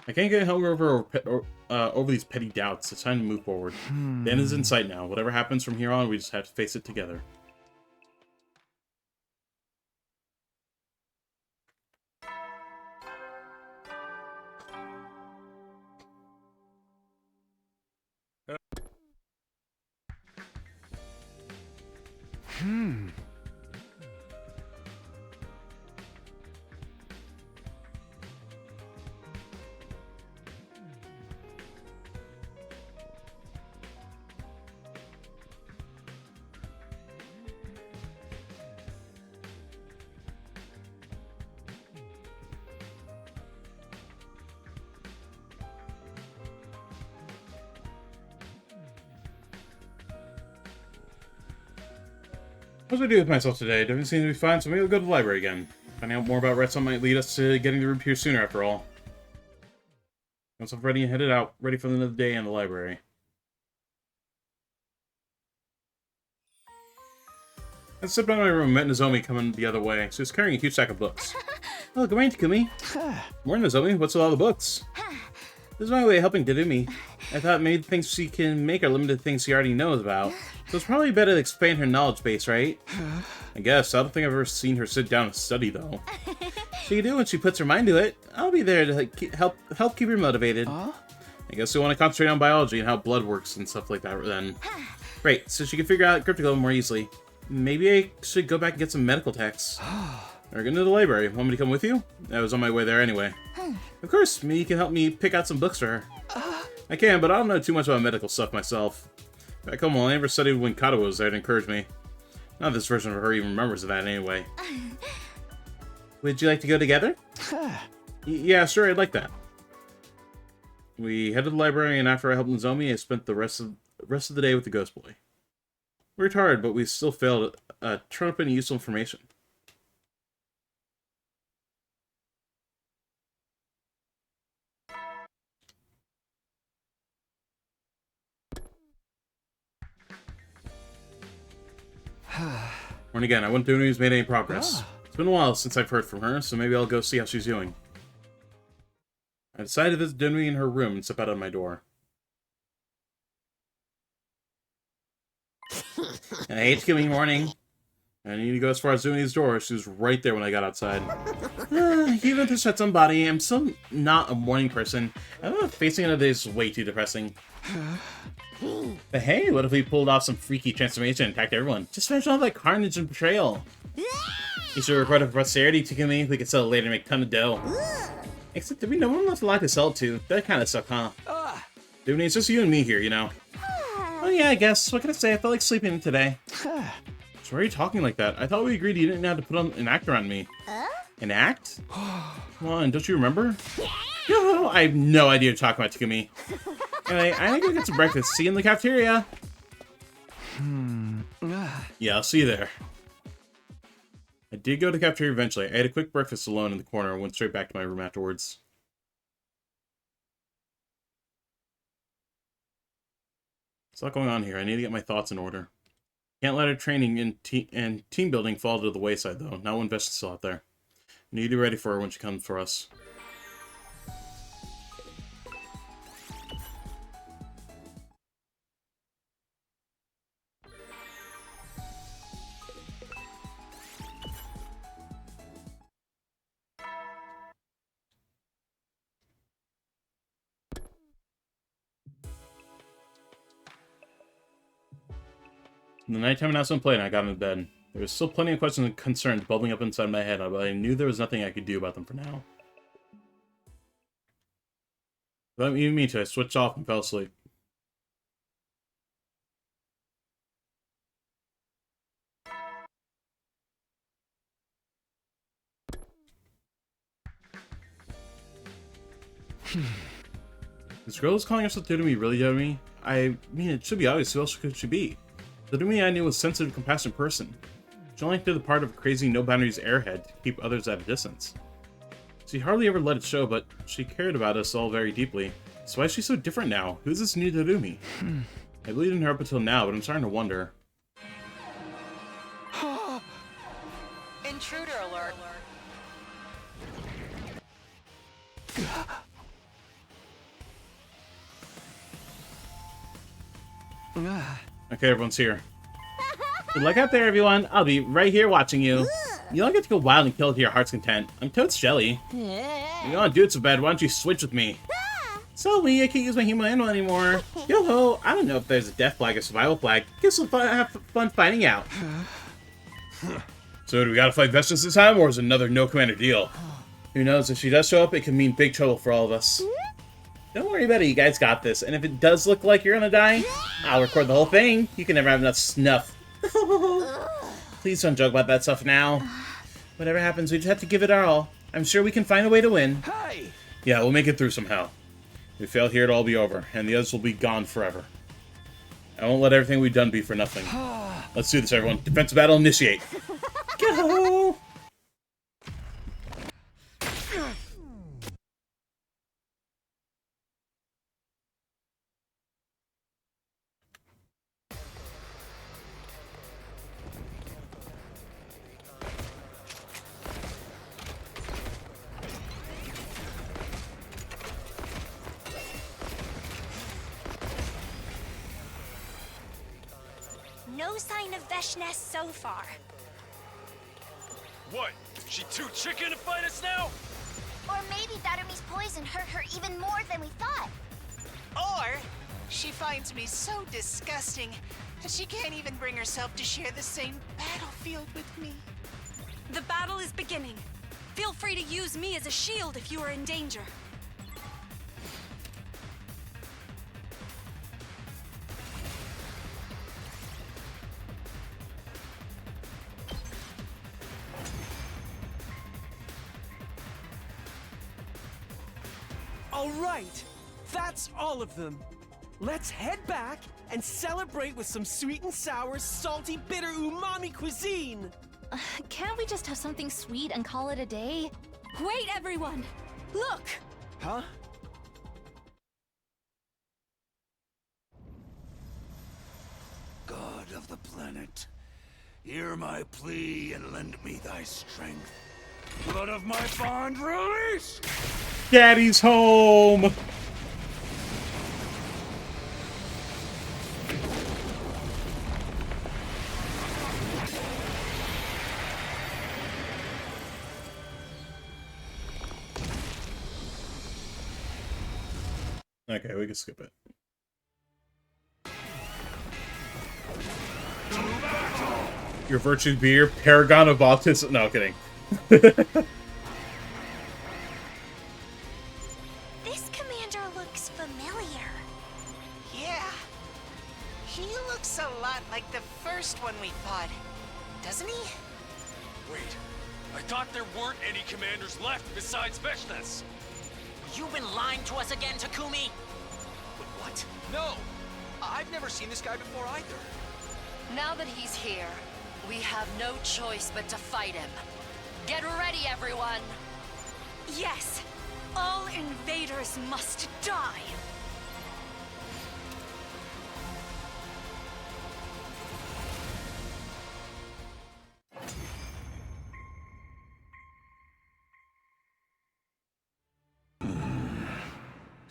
I can't get hung over these petty doubts. It's time to move forward. The end is in sight now. Whatever happens from here on, we just have to face it together. What do I do with myself today? Doesn't seem to be fine, so maybe I'll go to the library again. Finding out more about Redstone might lead us to getting the room here sooner, after all. Once I'm ready and headed out, ready for another day in the library. I stepped out of my room and met Nozomi coming the other way. She was carrying a huge stack of books. Oh, good morning, Takumi. Morning, Nozomi. What's with all the books? This is my way of helping Takumi. I thought maybe the things she can make are limited to things she already knows about. So it's probably better to expand her knowledge base, right? I guess. I don't think I've ever seen her sit down and study, though. She can do it when she puts her mind to it. I'll be there to help keep her motivated. I guess we want to concentrate on biology and how blood works and stuff like that then. Great, so she can figure out Cryptical more easily. Maybe I should go back and get some medical texts. We're going to the library. Want me to come with you? I was on my way there anyway. Of course, you can help me pick out some books for her. I can, but I don't know too much about medical stuff myself. Back home, I never studied when Kato was there to encourage me. Not this version of her even remembers that anyway. Would you like to go together? Yeah, sure, I'd like that. We headed to the library, and after I helped Nozomi, I spent the rest of the day with the Ghost Boy. We worked hard, but we still failed to turn up any useful information. And again, I wouldn't do any who's made any progress. It's been a while since I've heard from her, so maybe I'll go see how she's doing. I decided to visit Dunui in her room and step out of my door. Hey, it's giving morning. I need to go as far as Dunui's door. She was right there when I got outside. Even to set somebody, I'm still not a morning person. I don't know if facing another day is way too depressing. But hey, what if we pulled off some freaky transformation and attacked everyone? Just imagine all that carnage and betrayal. You should record it for posterity, Takumi. We could sell it later and make a ton of dough. Except that we no one left a lot to sell it to. That kind of suck, huh? Dude, it's just you and me here, you know. Oh yeah, I guess. What can I say? I felt like sleeping in today. So why are you talking like that? I thought we agreed you didn't have to put on an actor on me. An act? Come on, don't you remember? Yo, I have no idea what you're talking about, Takumi. Anyway, I think I'll get some breakfast. See you in the cafeteria. Yeah, I'll see you there. I did go to the cafeteria eventually. I had a quick breakfast alone in the corner and went straight back to my room afterwards. There's a lot going on here. I need to get my thoughts in order. Can't let our training and team building fall to the wayside, though. Not one Vesta's still out there. I need to be ready for her when she comes for us. The nighttime announcement played and I got into bed. There was still plenty of questions and concerns bubbling up inside my head, but I knew there was nothing I could do about them for now. Without even me to, I switched off and fell asleep. This girl is calling herself Dunui really, Dunui? I mean, it should be obvious. Who else could she be? The Dunui I knew was a sensitive, compassionate person. She only did the part of a crazy, no-boundaries airhead to keep others at a distance. She hardly ever let it show, but she cared about us all very deeply. So why is she so different now? Who's this new Dunui? I believed in her up until now, but I'm starting to wonder. Intruder alert. Okay, everyone's here. Good luck out there, everyone. I'll be right here watching you. You don't get to go wild and kill to your heart's content. I'm totes jelly. You don't want to do it so bad, why don't you switch with me? So I can't use my human animal anymore. Yo-ho, I don't know if there's a death flag or survival flag. Guess we'll have fun finding out. So do we gotta fight Vestas this time, or is it another no commander deal? Who knows, if she does show up, it could mean big trouble for all of us. Don't worry about it, you guys got this. And if it does look like you're gonna die, I'll record the whole thing. You can never have enough snuff. Please don't joke about that stuff now. Whatever happens, we just have to give it our all. I'm sure we can find a way to win. Hey! Yeah, we'll make it through somehow. If we fail here, it'll all be over, and the others will be gone forever. I won't let everything we've done be for nothing. Let's do this, everyone. Defensive battle initiate. Go! No sign of Veshness so far. What? She too chicken to fight us now? Or maybe Batumy's poison hurt her even more than we thought. Or she finds me so disgusting that she can't even bring herself to share the same battlefield with me. The battle is beginning. Feel free to use me as a shield if you are in danger. All right, that's all of them. Let's head back and celebrate with some sweet and sour, salty, bitter, umami cuisine. Can't we just have something sweet and call it a day? Wait, everyone! Look! Huh? God of the planet, hear my plea and lend me thy strength. Blood of my bond, release! Daddy's home! Okay, we can skip it. Your virtue beer, paragon of autism. No, kidding. This commander looks familiar. Yeah. He looks a lot like the first one we fought, doesn't he? Wait, I thought there weren't any commanders left besides Veshness. You've been lying to us again, Takumi. What? No! I've never seen this guy before either. Now that he's here, we have no choice but to fight him. Get ready, everyone! Yes! All invaders must die!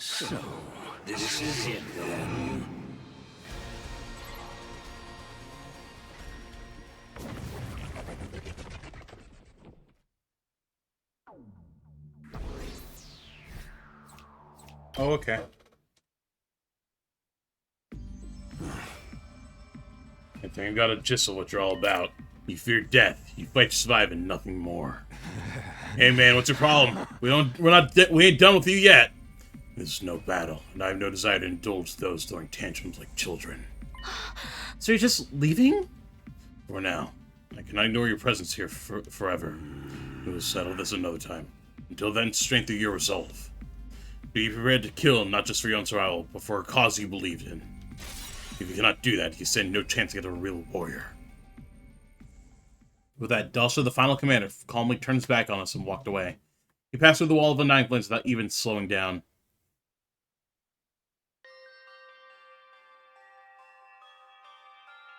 So, this is it then. Oh, okay. I think I've got a gist of what you're all about. You fear death, you fight to survive, and nothing more. Hey man, what's your problem? We ain't done with you yet. This is no battle, and I have no desire to indulge those throwing tantrums like children. So you're just leaving? For now. I cannot ignore your presence here forever. We will settle this another time. Until then, strengthen your resolve. Be prepared to kill, not just for your own survival, but for a cause you believed in. If you cannot do that, you stand no chance to get a real warrior. With that, Delsha, the final commander, calmly turned his back on us and walked away. He passed through the wall of the Ninth Plains without even slowing down.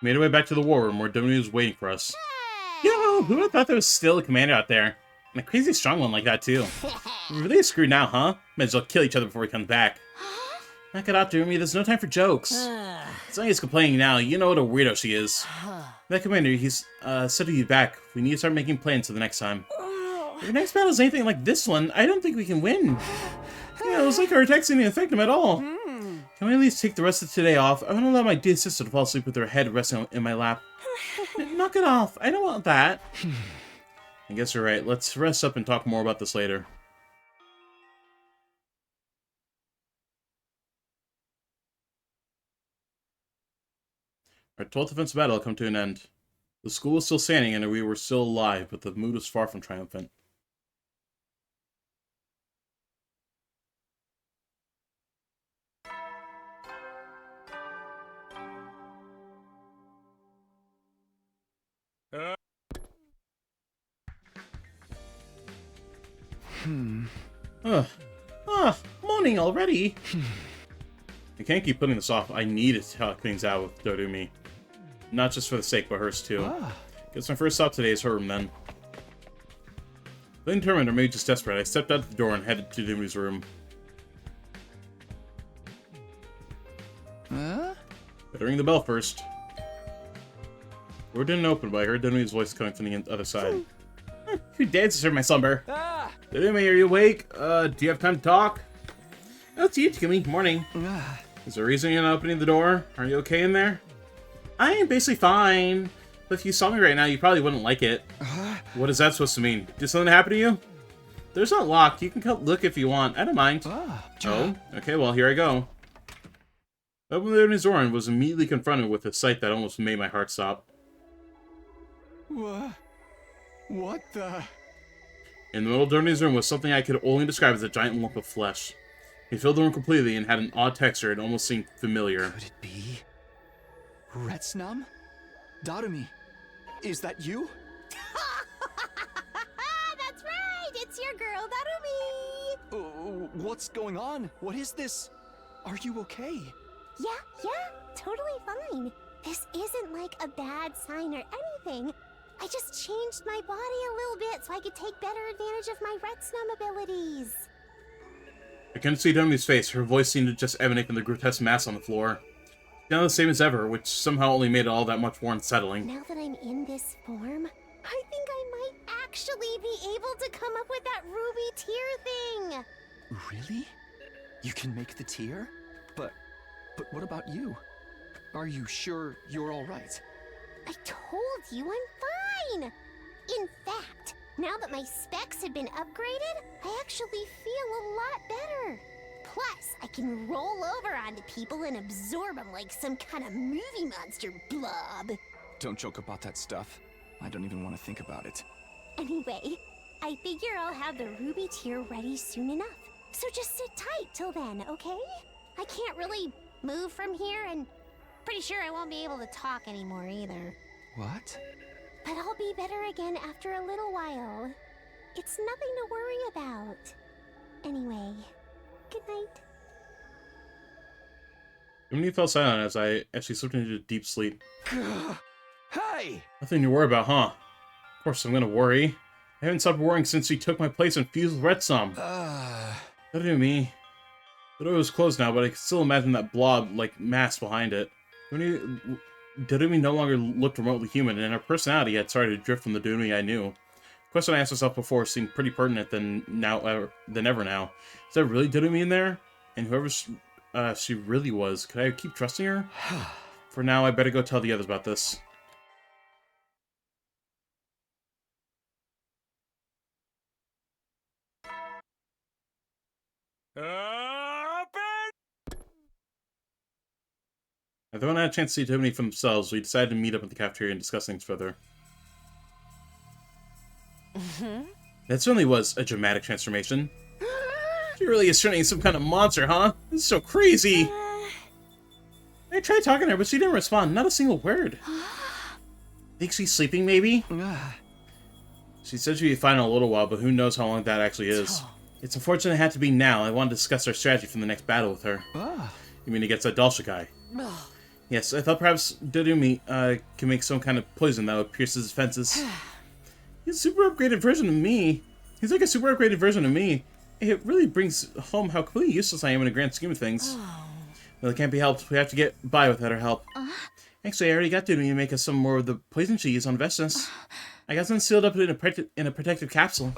We made our way back to the war room where Domino was waiting for us. Yo, who would have thought there was still a commander out there? And a crazy strong one like that, too. We're really screwed now, huh? Might as well kill each other before we come back. Knock it out, Dumi. There's no time for jokes. Sonya's complaining now. You know what a weirdo she is. That commander, he's said to be back. We need to start making plans for the next time. If the next battle is anything like this one, I don't think we can win. Yeah, it was like our attacks didn't affect him at all. Can we at least take the rest of today off? I want to allow my dear sister to fall asleep with her head resting in my lap. Knock it off. I don't want that. I guess you're right. Let's rest up and talk more about this later. Our 12th defensive battle had come to an end. The school was still standing and we were still alive, but the mood was far from triumphant. Morning already. I can't keep putting this off. I need to talk things out with Dorumi. Not just for the sake, but hers too. Guess my first stop today is her room then. Feeling determined or maybe just desperate, I stepped out the door and headed to Dorumi's room. Better ring the bell first. The door didn't open, but I heard Dorumi's voice coming from the other side. Who dares disturb my slumber? Dorumi, are you awake? Do you have time to talk? Oh, it's you, Takumi. Morning. Is there a reason you're not opening the door? Are you okay in there? I am basically fine. But if you saw me right now, you probably wouldn't like it. What is that supposed to mean? Did something happen to you? There's not locked. You can come look if you want. I don't mind. Oh? Okay, well, here I go. I opened the door and was immediately confronted with a sight that almost made my heart stop. What the? In the middle of Dormi's room was something I could only describe as a giant lump of flesh. It filled the room completely and had an odd texture and almost seemed familiar. Could it be Retsnam? Dorumi, is that you? That's right! It's your girl, Dorumi! What's going on? What is this? Are you okay? Yeah, totally fine. This isn't like a bad sign or anything. I just changed my body a little bit so I could take better advantage of my Retsnam abilities. I couldn't see Domi's face. Her voice seemed to just emanate from the grotesque mass on the floor. Now the same as ever, which somehow only made it all that much more unsettling. Now that I'm in this form, I think I might actually be able to come up with that ruby tear thing. Really? You can make the tear? But what about you? Are you sure you're all right? I told you I'm fine. In fact, now that my specs have been upgraded, I actually feel a lot better. Plus, I can roll over onto people and absorb them like some kind of movie monster blob. Don't joke about that stuff. I don't even want to think about it. Anyway, I figure I'll have the ruby tear ready soon enough. So just sit tight till then, okay? I can't really move from here, and pretty sure I won't be able to talk anymore either. What? But I'll be better again after a little while. It's nothing to worry about. Anyway, good night. Domini fell silent as she slipped into deep sleep. Hey! Nothing to worry about, huh? Of course I'm gonna worry. I haven't stopped worrying since she took my place and fused with Retsam. Don't do me. The door was closed now, but I could still imagine that blob-like mass behind it. Dorumi no longer looked remotely human, and her personality had started to drift from the Dorumi I knew. The question I asked myself before seemed pretty pertinent than ever now. Is that really Dorumi in there? And whoever she really was, could I keep trusting her? For now, I better go tell the others about this. If they hadn't had a chance to see Dorumi for themselves, we decided to meet up at the cafeteria and discuss things further. That certainly was a dramatic transformation. She really is turning into some kind of monster, huh? This is so crazy! I tried talking to her, but she didn't respond. Not a single word. Think she's sleeping, maybe? She said she'd be fine in a little while, but who knows how long that actually is. It's unfortunate it had to be now. I wanted to discuss our strategy for the next battle with her. You mean against that Dulcikai? Yes, I thought perhaps Dorumi can make some kind of poison that would pierce his defenses. He's a super upgraded version of me. He's like a super upgraded version of me. It really brings home how completely useless I am in a grand scheme of things. Well, it can't be helped. We have to get by without her help. Actually, I already got Dorumi to make us some more of the poison she used on Vestas. I got them sealed up in a protective capsule.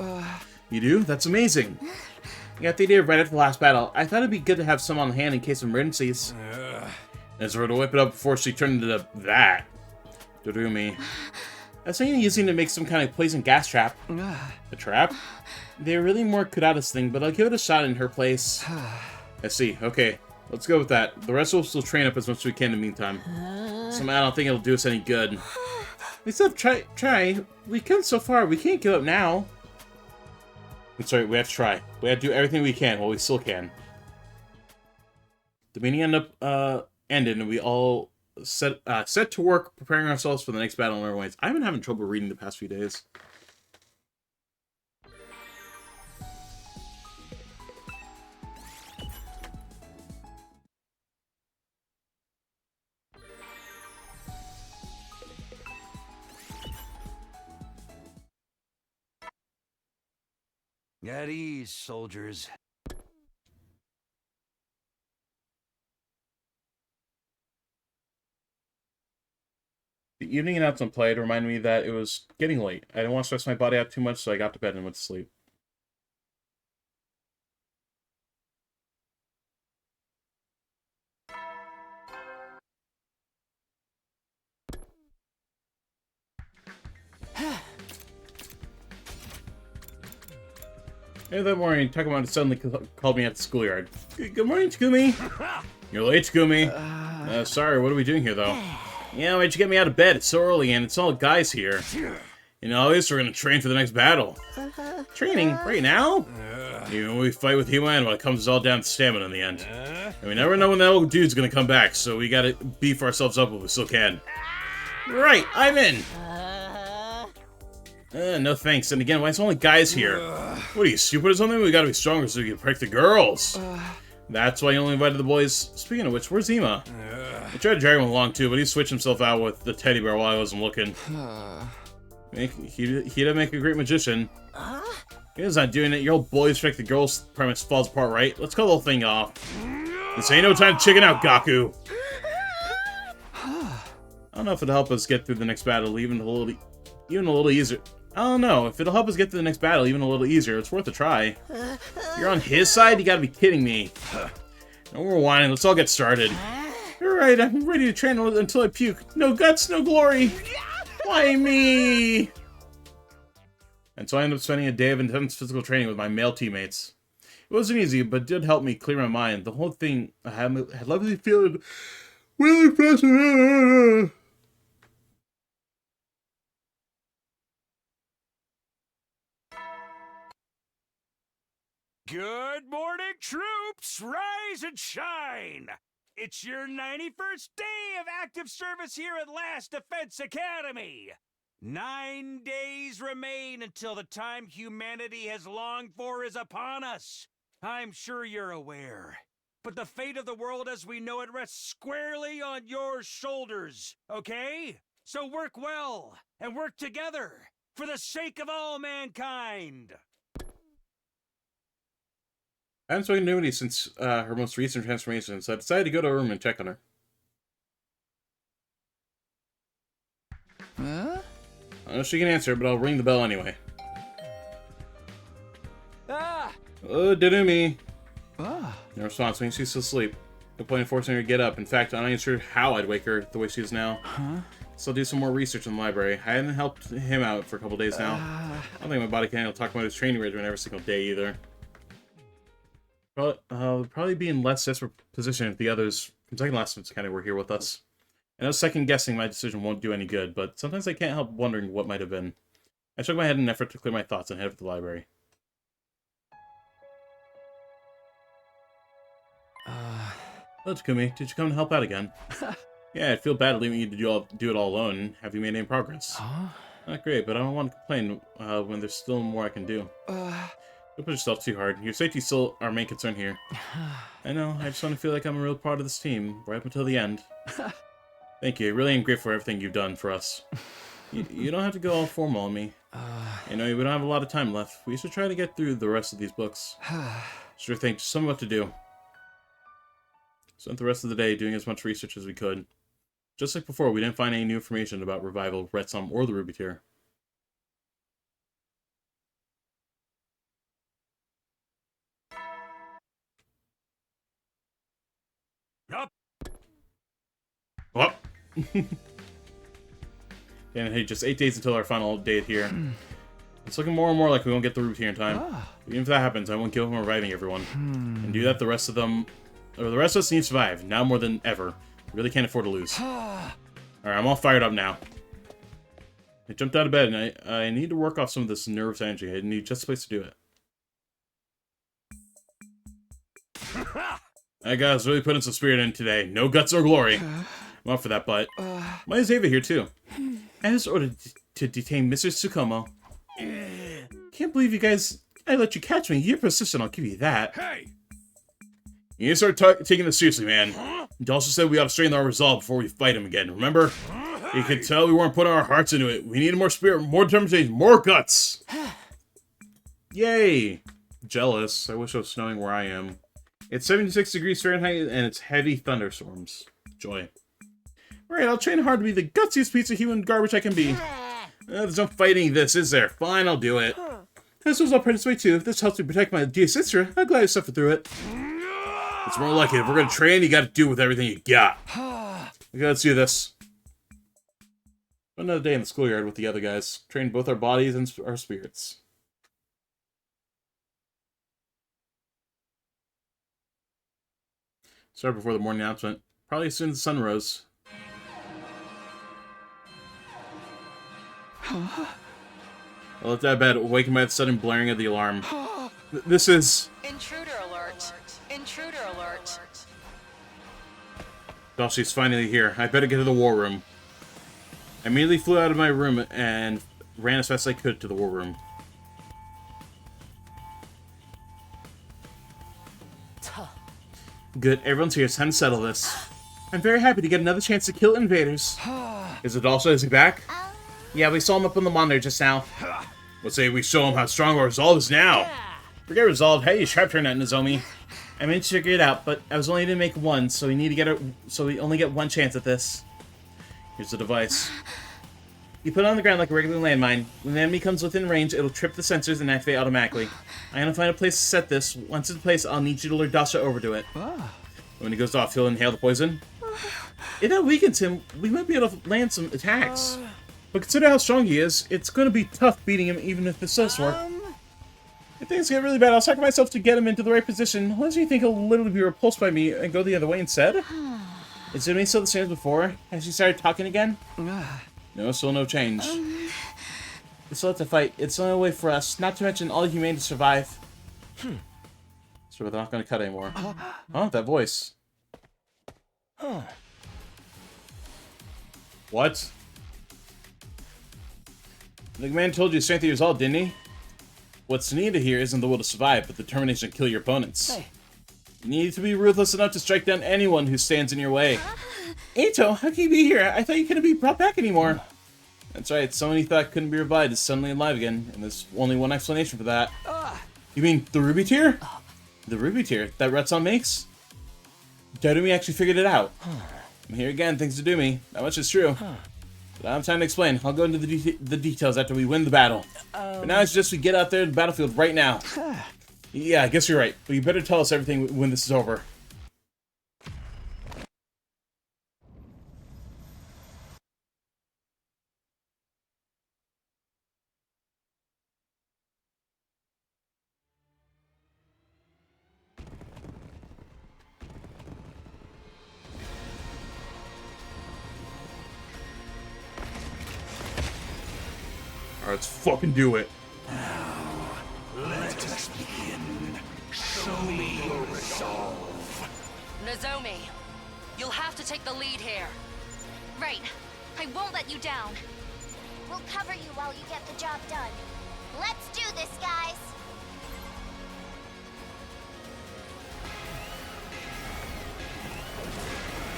You do? That's amazing. I got the idea right after the last battle. I thought it'd be good to have some on hand in case of emergencies. As for her to whip it up before she turned into that. Dorumi. I was thinking of using it to make some kind of poison gas trap. A trap? They're really more Kurata's thing, but I'll give it a shot in her place. I see. Okay, let's go with that. The rest of us will train up as much as we can in the meantime. Somehow I don't think it'll do us any good. We still have to try. We've come so far. We can't give up now. I'm sorry, we have to try. We have to do everything we can while we still can. The meeting ended, and we all set to work preparing ourselves for the next battle in our I've been having trouble reading the past few days. At ease, soldiers. The evening announcement played reminded me that it was getting late. I didn't want to stress my body out too much, so I got to bed and went to sleep. Hey, that morning, Takamon suddenly called me at the schoolyard. Good morning, Takumi. You're late, Takumi. Sorry, what are we doing here, though? Yeah, why'd you get me out of bed? It's so early, and it's all guys here. You know, at least we're gonna train for the next battle. Training? Right now? You know, we fight with He-Man when it comes all down to stamina in the end. And we never know when that old dude's gonna come back, so we gotta beef ourselves up if we still can. Right, I'm in! No thanks. And again, why is only guys here? What are you, stupid or something? We gotta be stronger so we can break the girls. That's why you only invited the boys. Speaking of which, where's Ema? I tried to drag him along too, but he switched himself out with the teddy bear while I wasn't looking. He'd make a great magician. He's not doing it. Your old boys strike the girls premise falls apart, right? Let's call the whole thing off. This ain't no time to chicken out, Gaku. I don't know if it'll help us get through the next battle even a little easier. I don't know. If it'll help us get through the next battle even a little easier, it's worth a try. You're on his side? You gotta be kidding me. No more whining. Let's all get started. Alright, I'm ready to train until I puke. No guts, no glory. Why me? And so I ended up spending a day of intense physical training with my male teammates. It wasn't easy, but it did help me clear my mind. The whole thing had left me feeling really frustrated. Good morning, troops! Rise and shine! It's your 91st day of active service here at Last Defense Academy! 9 days remain until the time humanity has longed for is upon us. I'm sure you're aware. But the fate of the world as we know it rests squarely on your shoulders, okay? So work well, and work together, for the sake of all mankind! I haven't spoken to Nudie since her most recent transformation, so I decided to go to her room and check on her. Huh? I don't know if she can answer, but I'll ring the bell anyway. Ah! Oh, Darumi. Ah. No response when she's still asleep. No point in forcing her to get up. In fact, I'm not even sure how I'd wake her the way she is now. Huh? So I'll do some more research in the library. I haven't helped him out for a couple days now. I don't think my body can handle talking about his training regimen every single day either. Probably be in less desperate position if the others from Second Last Defense Academy were here with us. I know second guessing my decision won't do any good, but sometimes I can't help wondering what might have been. I shook my head in an effort to clear my thoughts and head for the library. Hello, Takumi. Did you come to help out again? Yeah, I'd feel bad leaving you to do it all alone. Have you made any progress? Not great, but I don't want to complain when there's still more I can do. Don't put yourself too hard. Your safety's still our main concern here. I know, I just want to feel like I'm a real part of this team, right up until the end. Thank you, I really am grateful for everything you've done for us. You don't have to go all formal on me. You know, we don't have a lot of time left. We should try to get through the rest of these books. Sure thing, just some what to do. Spent the rest of the day doing as much research as we could. Just like before, we didn't find any new information about Revival, Retsum, or the Ruby Tier. Well, and hey, just 8 days until our final date here. It's looking more and more like we won't get the Ruby Tier in time. Even if that happens, I won't give up on reviving everyone. And do that the rest of them, or the rest of us need to survive, now more than ever. We really can't afford to lose. Alright, I'm all fired up now. I jumped out of bed, and I need to work off some of this nervous energy. I need just a place to do it. That guy's really putting some spirit in today. No guts or glory. I'm up for that, but... Why is Ava here, too? I was ordered to detain Mr. Tsukumo. Can't believe you guys... I let you catch me. You're persistent, I'll give you that. Hey! You need to start taking this seriously, man. You also said we ought to strengthen our resolve before we fight him again, remember? You could tell we weren't putting our hearts into it. We needed more spirit, more determination, more guts! Yay! Jealous. I wish it was snowing where I am. It's 76 degrees Fahrenheit and it's heavy thunderstorms. Joy. Alright, I'll train hard to be the gutsiest piece of human garbage I can be. There's no fighting this, is there? Fine, I'll do it. This was I'll participate too. If this helps me protect my dear sister, I'll gladly suffer through it. It's more like it. If we're gonna train, you gotta do with everything you got. Okay, let's do this. Another day in the schoolyard with the other guys. Train both our bodies and our spirits. Start before the morning announcement. Probably as soon as the sun rose. I left out of bed, awakened by the sudden blaring of the alarm. This is... Intruder alert. Intruder alert. Oh, she's finally here. I better get to the war room. I immediately flew out of my room and ran as fast as I could to the war room. Good, everyone's here. It's time to settle this. I'm very happy to get another chance to kill invaders. Is it also, is he back? Yeah, we saw him up on the monitor just now. Let's say we show him how strong our resolve is now. Forget resolve. Hey, you sharp turn out, Nozomi. I managed to figure it out, but I was only able to make one, so we need to get a, so we only get one chance at this. Here's the device. You put it on the ground like a regular landmine. When the enemy comes within range, it'll trip the sensors and activate automatically. I'm gonna find a place to set this. Once it's in place, I'll need you to lure Dasha over to it. When he goes off, he'll inhale the poison. If that weakens him, we might be able to land some attacks. But consider how strong he is. It's gonna be tough beating him, even if this does work. If things get really bad, I'll sacrifice myself to get him into the right position. Unless you think he'll literally be repulsed by me and go the other way instead. Is Zumi still the same as before? Has she started talking again? No, still no change. We still have to fight. It's the only way for us, not to mention all humanity to survive. So they're not going to cut anymore. Oh, that voice. What? The man told you to strengthen your resolve, didn't he? What's needed here isn't the will to survive, but the determination to kill your opponents. You need to be ruthless enough to strike down anyone who stands in your way. Ito, how can you be here? I thought you couldn't be brought back anymore. That's right, someone you thought couldn't be revived is suddenly alive again, and there's only one explanation for that. You mean the ruby tier? The ruby tier that Retson makes? Dodumi actually figured it out. I'm here again, thanks to Dumi. That much is true. But I don't have time to explain. I'll go into the details after we win the battle. But now it's just we get out there in the battlefield right now. Yeah, I guess you're right. But you better tell us everything when this is over. Alright, let's fucking do it. Let us begin. Show me your resolve. Nozomi, you'll have to take the lead here. Right. I won't let you down. We'll cover you while you get the job done. Let's do this, guys!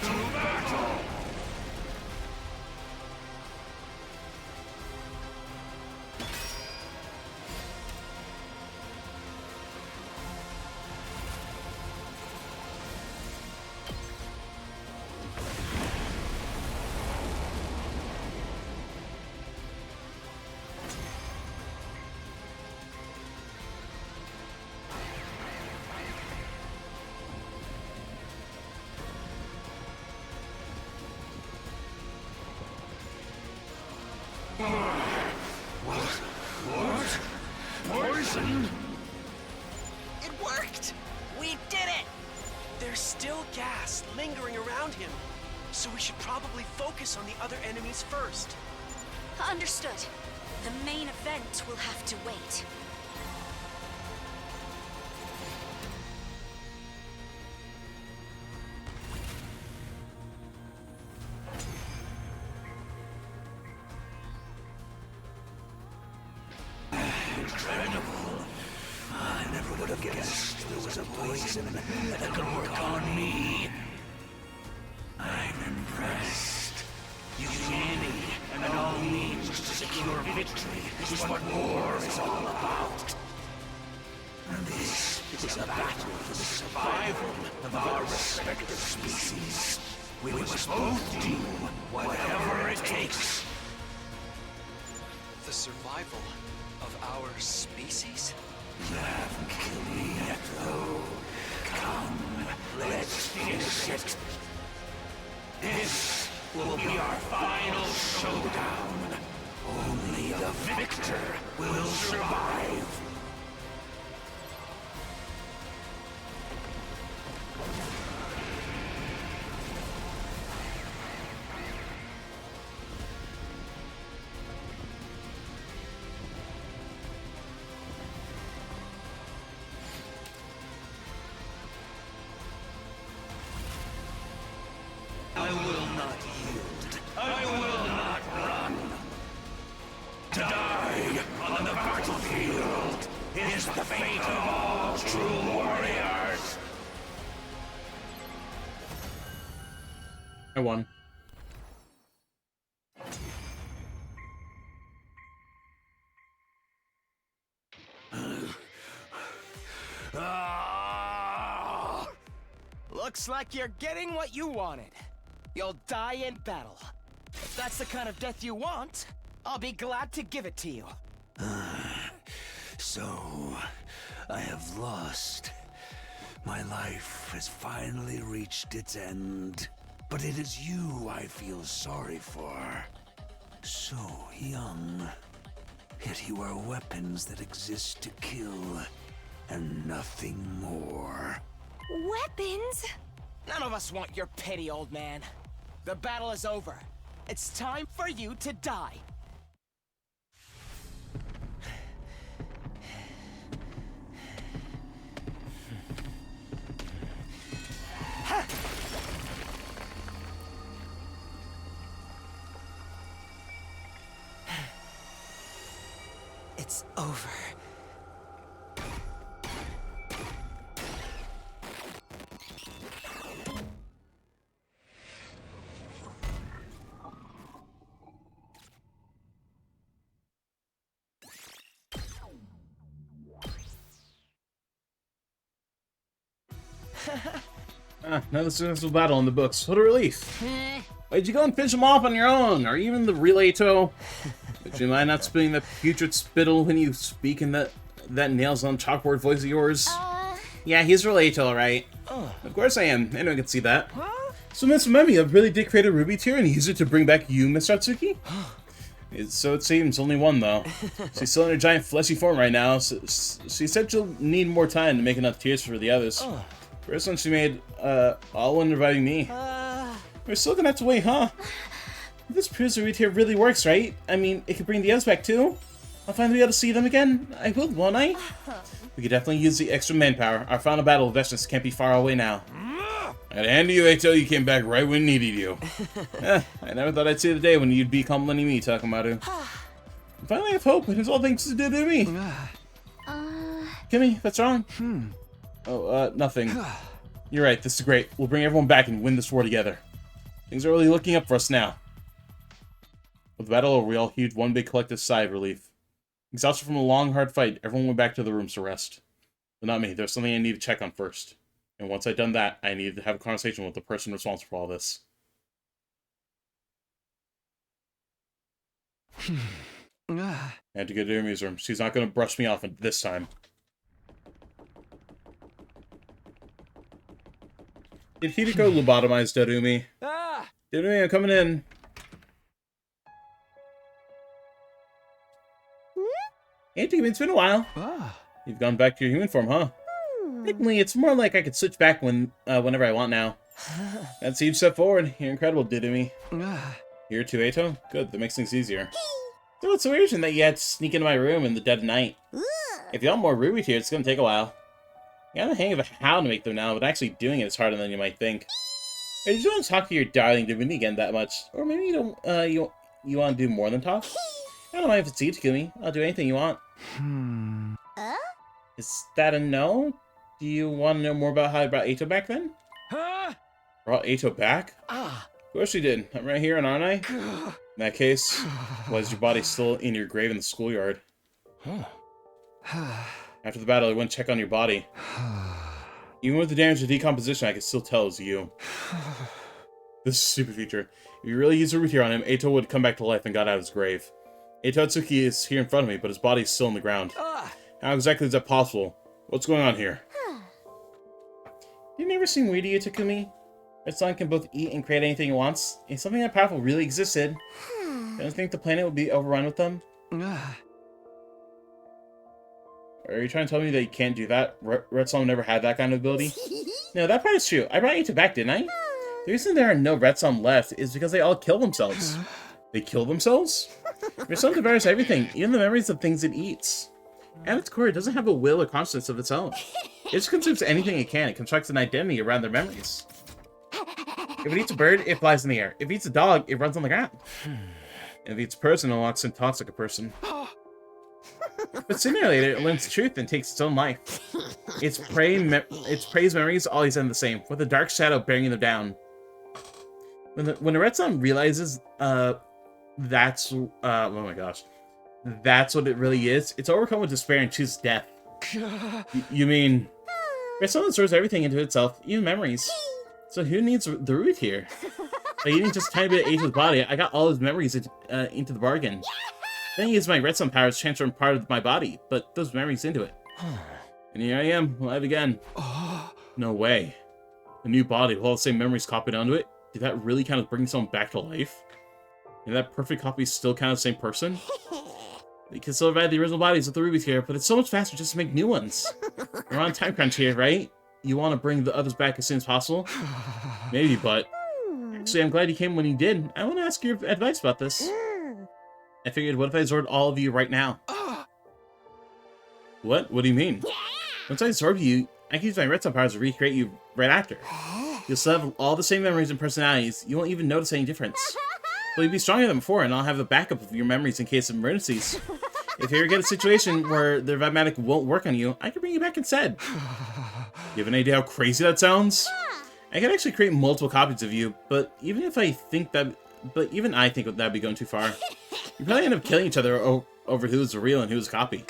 To battle! What? Poison? It worked! We did it! There's still gas lingering around him, so we should probably focus on the other enemies first. Understood. The main event will have to wait. Incredible. I never would have guessed there was a poison that could work on me. I'm impressed. Humanity and all means to secure victory is what war is all about. This is a battle for the survival of our respective species. We must both do whatever it takes. The survival of our species? You haven't killed me yet, though. Come, let's finish it. This will be our final showdown. Only the victor will survive. I will not yield. I will not run. To die on the battlefield is the fate of all true warriors. I won. Looks like you're getting what you wanted. You'll die in battle. If that's the kind of death you want, I'll be glad to give it to you. So, I have lost. My life has finally reached its end. But it is you I feel sorry for. So young. Yet you are weapons that exist to kill, and nothing more. Weapons? None of us want your pity, old man. The battle is over. It's time for you to die. It's over. Another successful battle in the books. What a relief. Why'd you go and finish them off on your own? Are you even the real Ato? Would you mind not spitting that putrid spittle when you speak in that nails on chalkboard voice of yours? Yeah, he's real Ato, alright. Of course I am. Anyone can see that. So Miss Memi, I really did create a ruby tier and use it to bring back you, Miss Satsuki? So it seems, only one though. She's still in her giant fleshy form right now, so she said she'll need more time to make enough tiers for the others. First one she made, all when inviting me. We're still gonna have to wait, huh? This proves the ruby tier really works, right? I mean, it could bring the others back too. I'll finally be able to see them again. I will, won't I? We could definitely use the extra manpower. Our final battle of Vengeance can't be far away now. I gotta hand to you, Ato, you came back right when needed you. I never thought I'd see the day when you'd be complimenting me, Takamaru. Finally I have hope, and it's all thanks to me. Kimmy, what's wrong? Oh, nothing. You're right, this is great. We'll bring everyone back and win this war together. Things are really looking up for us now. With the battle over, we all heaved one big collective sigh of relief. Exhausted from a long, hard fight, everyone went back to the rooms to rest. But not me, there's something I need to check on first. And once I'd done that, I needed to have a conversation with the person responsible for all this. I had to go to her museum. She's not going to brush me off this time. Did Hideko lobotomize Darumi? Darumi, I'm coming in. Hey, Darumi, it's been a while. You've gone back to your human form, huh? Technically, it's more like I could switch back whenever I want now. That's a huge step forward. You're incredible, Darumi. Here too, Ato? Good, that makes things easier. So it's so urgent that you had to sneak into my room in the dead of night. If you want more ruby tiers, it's gonna take a while. I got the hang of how to make them now, but actually doing it is harder than you might think. I just want to talk to your darling Darumi again that much. Or maybe you don't, you want to do more than talk? I don't mind if it's you, Takumi. I'll do anything you want. Is that a no? Do you want to know more about how I brought Ato back then? Brought Ato back? Of course you did. I'm right here, aren't I? In that case, why is your body still in your grave in the schoolyard? After the battle, I went to check on your body. Even with the damage to decomposition, I could still tell it was you. This is a stupid feature. If you really used a root here on him, Eito would come back to life and got out of his grave. Eito Atsuki is here in front of me, but his body is still in the ground. How exactly is that possible? What's going on here? You've never seen weird to you, Takumi? Red Sun can both eat and create anything it wants. If something that powerful really existed, don't you think the planet would be overrun with them? Are you trying to tell me that you can't do that? Red Sun never had that kind of ability? No, that part is true. I brought you back, didn't I? The reason there are no Red Sun left is because they all kill themselves. They kill themselves? Red Sun devours everything, even the memories of things it eats. At its core, it doesn't have a will or conscience of its own. It just consumes anything it can. It constructs an identity around their memories. If it eats a bird, it flies in the air. If it eats a dog, it runs on the ground. If it eats a person, it walks and talks like a person. But sooner or later, it learns the truth and takes its own life. Its prey's memories always end the same, with a dark shadow bearing them down. When a Red Sun realizes, oh my gosh, that's what it really is, it's overcome with despair and chooses death. You mean, Red Sun absorbs everything into itself, even memories. So who needs the root here? By eating just a tiny bit of Eito's body, I got all his memories into the bargain. Then I used my Red Sun powers to transform part of my body, but those memories into it. And here I am, alive again. No way. A new body with all the same memories copied onto it? Did that really kind of bring someone back to life? And that perfect copy still kind of the same person? They can still revive the original bodies with the rubies here, but it's so much faster just to make new ones. We're on time crunch here, right? You want to bring the others back as soon as possible? Maybe, but... Actually, I'm glad you came when you did. I want to ask your advice about this. I figured, what if I absorbed all of you right now? What? What do you mean? Once I absorb you, I can use my Red Sun powers to recreate you right after. You'll still have all the same memories and personalities. You won't even notice any difference. But you'll be stronger than before, and I'll have a backup of your memories in case of emergencies. If you ever get a situation where the Revmatic won't work on you, I can bring you back instead. You have an idea how crazy that sounds? I can actually create multiple copies of you, but even I think that'd be going too far. You probably end up killing each other over who's the real and who's a copy.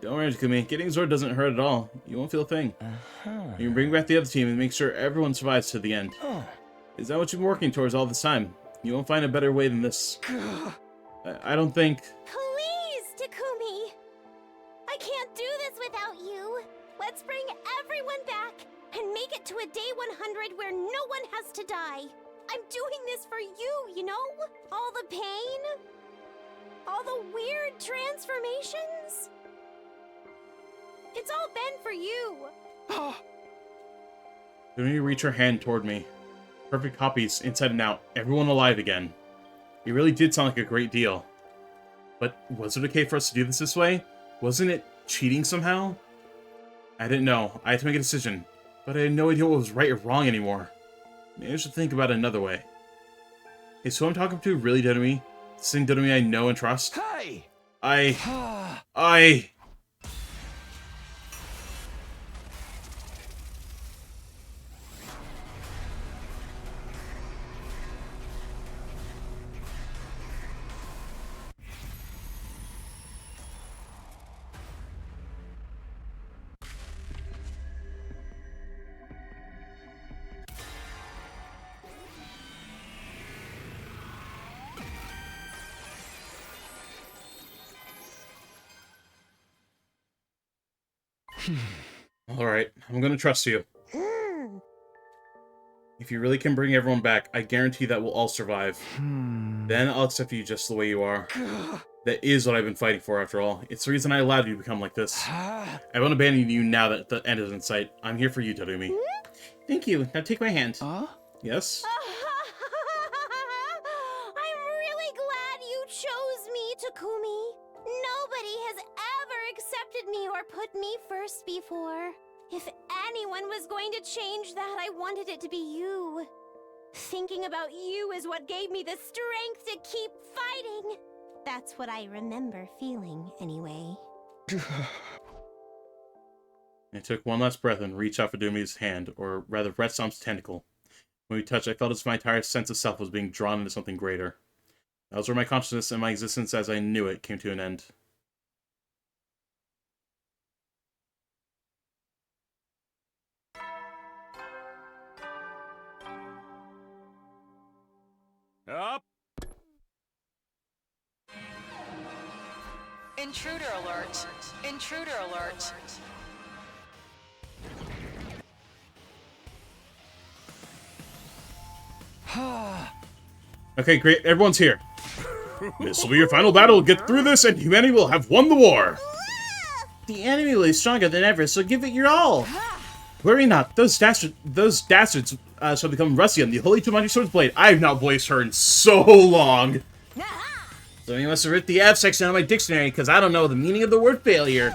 Don't worry, Takumi. Getting Zord doesn't hurt at all. You won't feel a thing. You can bring back the other team and make sure everyone survives to the end. Is that what you've been working towards all this time? You won't find a better way than this. I don't think... Please, Takumi! I can't do this without you! Let's bring everyone back and make it to a day 100 where no one has to die. I'm doing this for you, you know? All the pain, all the weird transformations. It's all been for you. Then you reach her hand toward me. Perfect copies, inside and out. Everyone alive again. It really did sound like a great deal. But was it okay for us to do this way? Wasn't it cheating somehow? I didn't know. I had to make a decision. But I had no idea what was right or wrong anymore. Maybe I should think about it another way. Is who I'm talking to really Donami? The same Donami I know and trust? Hey! I... Alright, I'm gonna trust you. If you really can bring everyone back, I guarantee that we'll all survive. Then I'll accept you just the way you are. That is what I've been fighting for, after all. It's the reason I allowed you to become like this. I won't abandon you now that the end is in sight. I'm here for you, Tadumi. Thank you. Now take my hand. Yes? I'm really glad you chose me, Takumi. Nobody has ever accepted me or put me first before. If anyone was going to change that, I wanted it to be you. Thinking about you is what gave me the strength to keep fighting. That's what I remember feeling, anyway. I took one last breath and reached out for Dumi's hand, or rather Red Stomp's tentacle. When we touched, I felt as if my entire sense of self was being drawn into something greater. That was where my consciousness and my existence as I knew it came to an end. Up. Intruder alert. Intruder alert. Okay, great. Everyone's here. This will be your final battle. Get through this, and humanity will have won the war. The enemy will be stronger than ever, so give it your all. Worry not. Those dastards shall become rusty on the Holy Tomodachi Sword's blade. I have not voiced her in so long. So you must have ripped the F section out of my dictionary, because I don't know the meaning of the word failure.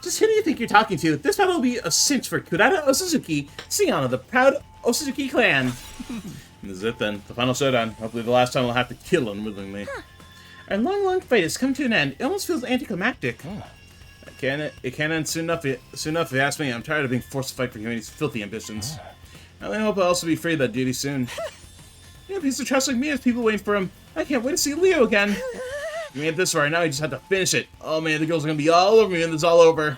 Just who do you think you're talking to? This battle will be a cinch for Kurata Osazuki, Sion of the proud Osazuki clan. This is it then, the final showdown. Hopefully the last time I'll have to kill unwillingly. Our long fight has come to an end. It almost feels anticlimactic. It can't end soon enough if you ask me. I'm tired of being forced to fight for humanity's filthy ambitions. I only hope I'll also be free of that duty soon. You know, piece of trash like me has people waiting for him. I can't wait to see Leo again. You made it this far, now you just have to finish it. Oh man, the girls are gonna be all over me when this is all over.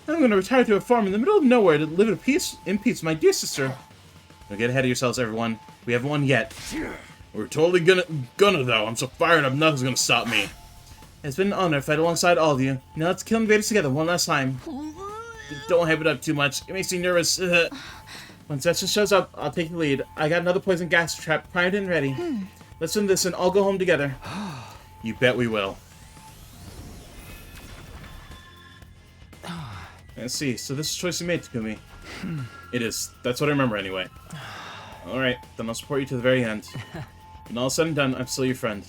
I'm gonna retire to a farm in the middle of nowhere to live in peace with my dear sister. Don't get ahead of yourselves, everyone. We haven't won yet. We're totally gonna though. I'm so fired up, nothing's gonna stop me. It's been an honor to fight alongside all of you. Now let's kill invaders together one last time. Don't hype it up too much. It makes me nervous. When Session shows up, I'll take the lead. I got another poison gas trap primed and ready. Let's win this and all go home together. You bet we will. Let's see. So this is the choice you made, Takumi. It is. That's what I remember anyway. Alright, then I'll support you to the very end. When all is said and done, I'm still your friend.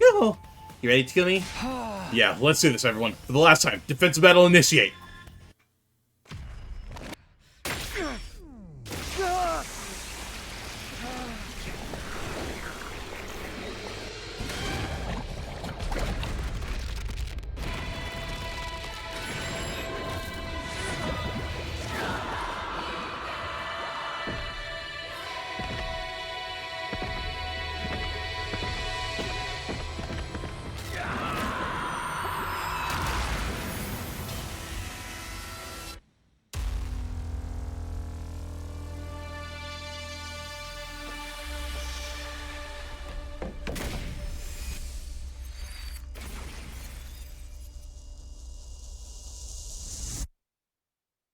Yoo-hoo! You ready, Takumi? Yeah, let's do this, everyone. For the last time, defensive battle initiate!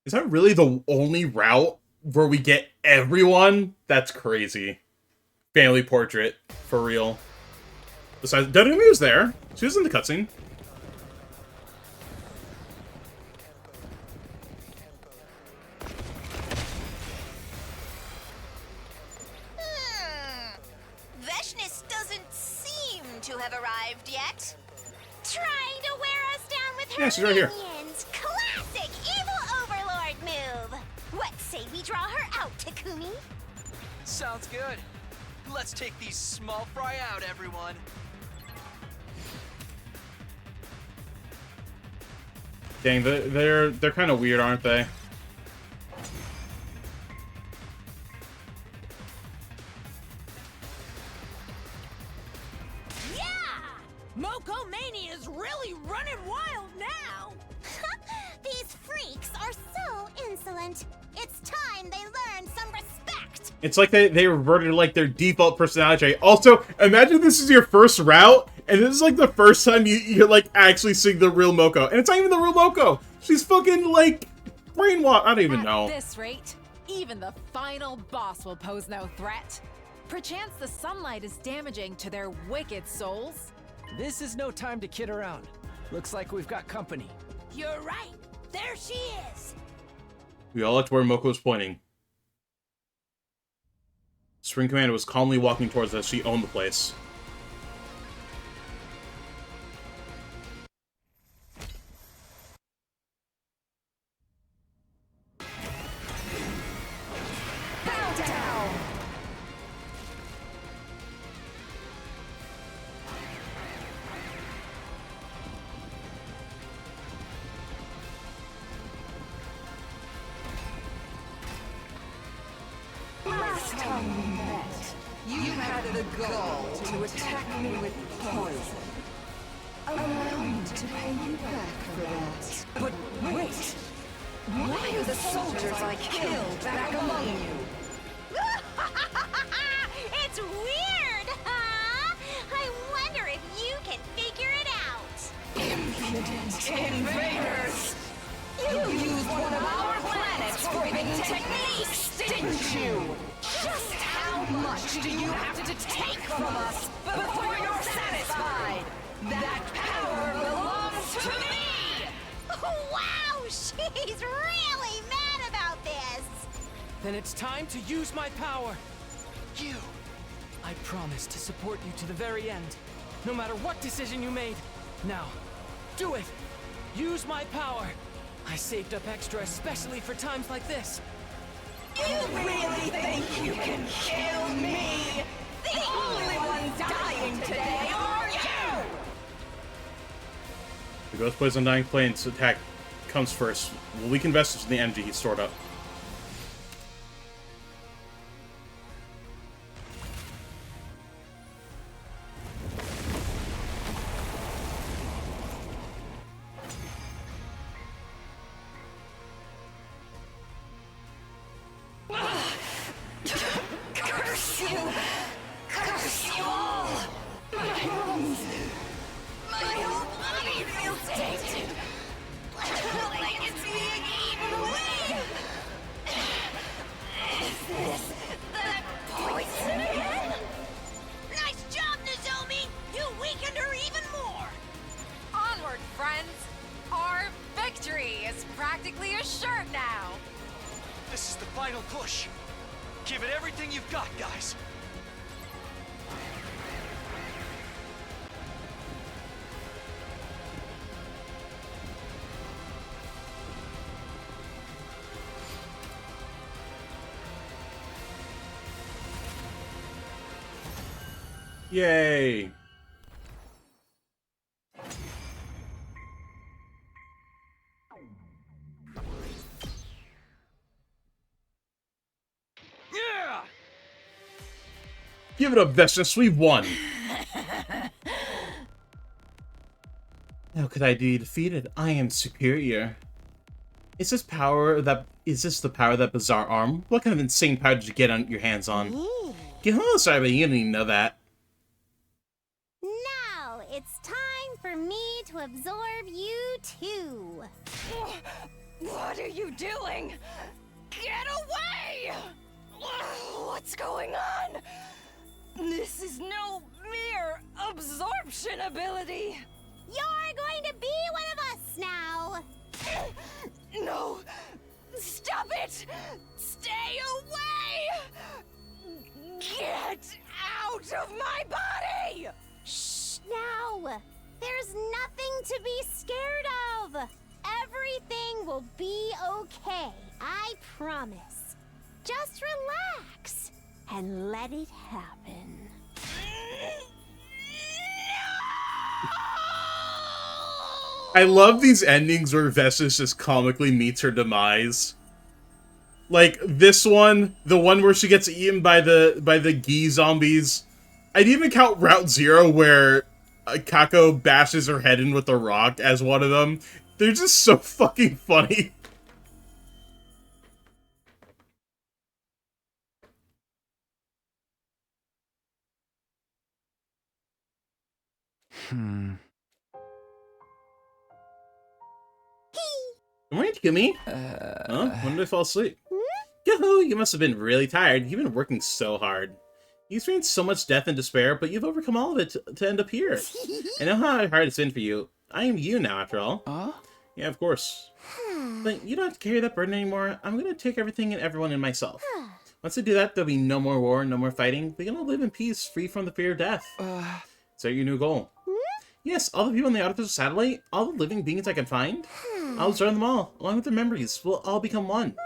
Is that really the only route where we get everyone? That's crazy. Family portrait, for real. Besides, Doremi was there. She was in the cutscene. Veshnis doesn't seem to have arrived yet. Trying to wear us down with her Yeah, she's right here. minions. Classic evil overlord move. What say we draw her out, Takumi? Sounds good. Let's take these small fry out, everyone. Dang, they're kind of weird, aren't they? Yeah! Moko Mania is really running wild now! These freaks are so insolent. It's time they learn some respect. It's like they reverted to like their default personality trait. Also, imagine this is your first route, and this is like the first time you're like actually seeing the real Moko. And it's not even the real Moko. She's fucking like brainwashed. I don't even know. At this rate, even the final boss will pose no threat. Perchance the sunlight is damaging to their wicked souls. This is no time to kid around. Looks like we've got company. You're right. There she is. We all looked where Moko was pointing. Spring Commander was calmly walking towards us. She owned the place. Bow down! Last time we met, you had the gall to attack me with poison. Allow me to pay you back for that. But wait! Why are the soldiers I killed back among you? It's weird! Invaders! You used one of our planet's forbidden techniques, didn't you? Just how much do you have to take from us before you're satisfied? That power belongs to me! Wow, she's really mad about this! Then it's time to use my power. You! I promise to support you to the very end, no matter what decision you made. Now, do it! Use my power! I saved up extra especially for times like this. You really think you can kill me? The only one dying today are you! The Ghost Poison Dying Plane's attack comes first. We'll weaken Vestige in the energy he's stored up. Curse you! Curse you all! My lungs! My whole body feels tainted! Like it's being eaten away! Is this that poison again? Nice job, Nozomi! You weakened her even more! Onward, friends! Our victory is practically assured now! This is the final push. Give it everything you've got, guys. Yay! Yeah! Give it up, Vestus. We've won. How could I be defeated? I am superior. Is this the power of that bizarre arm? What kind of insane power did you get on your hands on? Sorry, but you didn't even know that. Now it's time for me to absorb you too. What are you doing? Get away! What's going on? This is no mere absorption ability. You're going to be one of us now. No! Stop it! Stay away! Get out of my body! Shh, now. There's nothing to be scared of. Everything will be okay. I promise. Just relax and let it happen. I love these endings where Vestus just comically meets her demise. Like this one, the one where she gets eaten by the Gi zombies. I'd even count Route Zero where Kako bashes her head in with a rock as one of them. They're just so fucking funny. Good morning, Takumi. Huh? When did I fall asleep? Yoo-hoo, you must have been really tired. You've been working so hard. You've experienced so much death and despair, but you've overcome all of it to end up here. I know how hard it's been for you. I am you now, after all. Yeah, of course. But you don't have to carry that burden anymore. I'm going to take everything and everyone in myself. Once I do that, there'll be no more war, no more fighting. We can all live in peace, free from the fear of death. Is that your new goal? Yes, all the people on the artificial satellite, all the living beings I can find, I'll join them all, along with their memories. We'll all become one.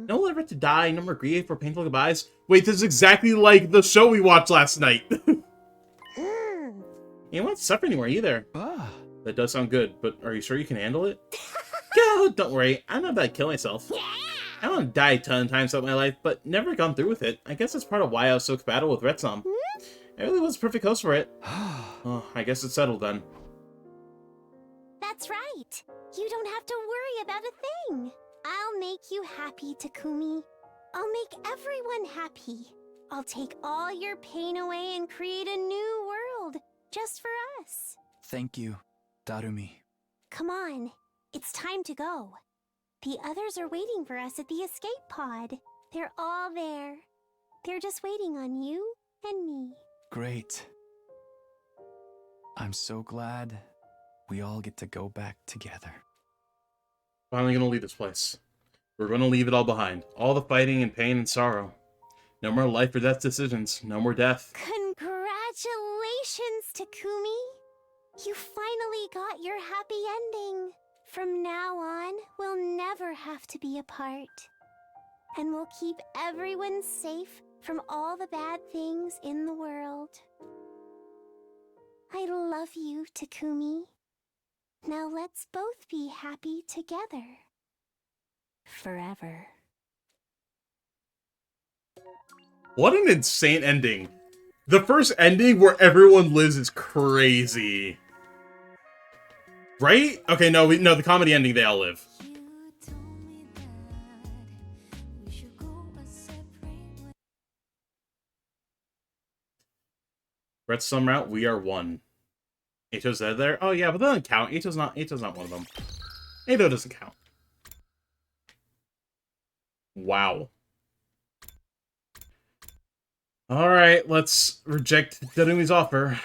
No one ever to die, no more grief or painful goodbyes. Wait, this is exactly like the show we watched last night. You won't suffer anymore either. That does sound good, but are you sure you can handle it? Go, don't worry, I'm not about to kill myself. I want to die a ton of times throughout my life, but never gone through with it. I guess that's part of why I was so compatible with Retsom. I really was a perfect host for it. Oh, I guess it's settled then. That's right. You don't have to worry about a thing. I'll make you happy, Takumi. I'll make everyone happy. I'll take all your pain away and create a new world, just for us. Thank you, Darumi. Come on. It's time to go. The others are waiting for us at the escape pod. They're all there. They're just waiting on you and me. Great. I'm so glad we all get to go back together. Finally gonna leave this place. We're gonna leave it all behind. All the fighting and pain and sorrow. No more life or death decisions. No more death. Congratulations, Takumi! You finally got your happy ending. From now on, we'll never have to be apart. And we'll keep everyone safe from all the bad things in the world. I love you, Takumi. Now let's both be happy together. Forever. What an insane ending. The first ending where everyone lives is crazy. Right? Okay, no, the comedy ending, they all live. Red some route, we are one. Ito's there? Oh yeah, but that doesn't count. Ito's not one of them. Ito doesn't count. Wow. Alright, let's reject Darumi's offer.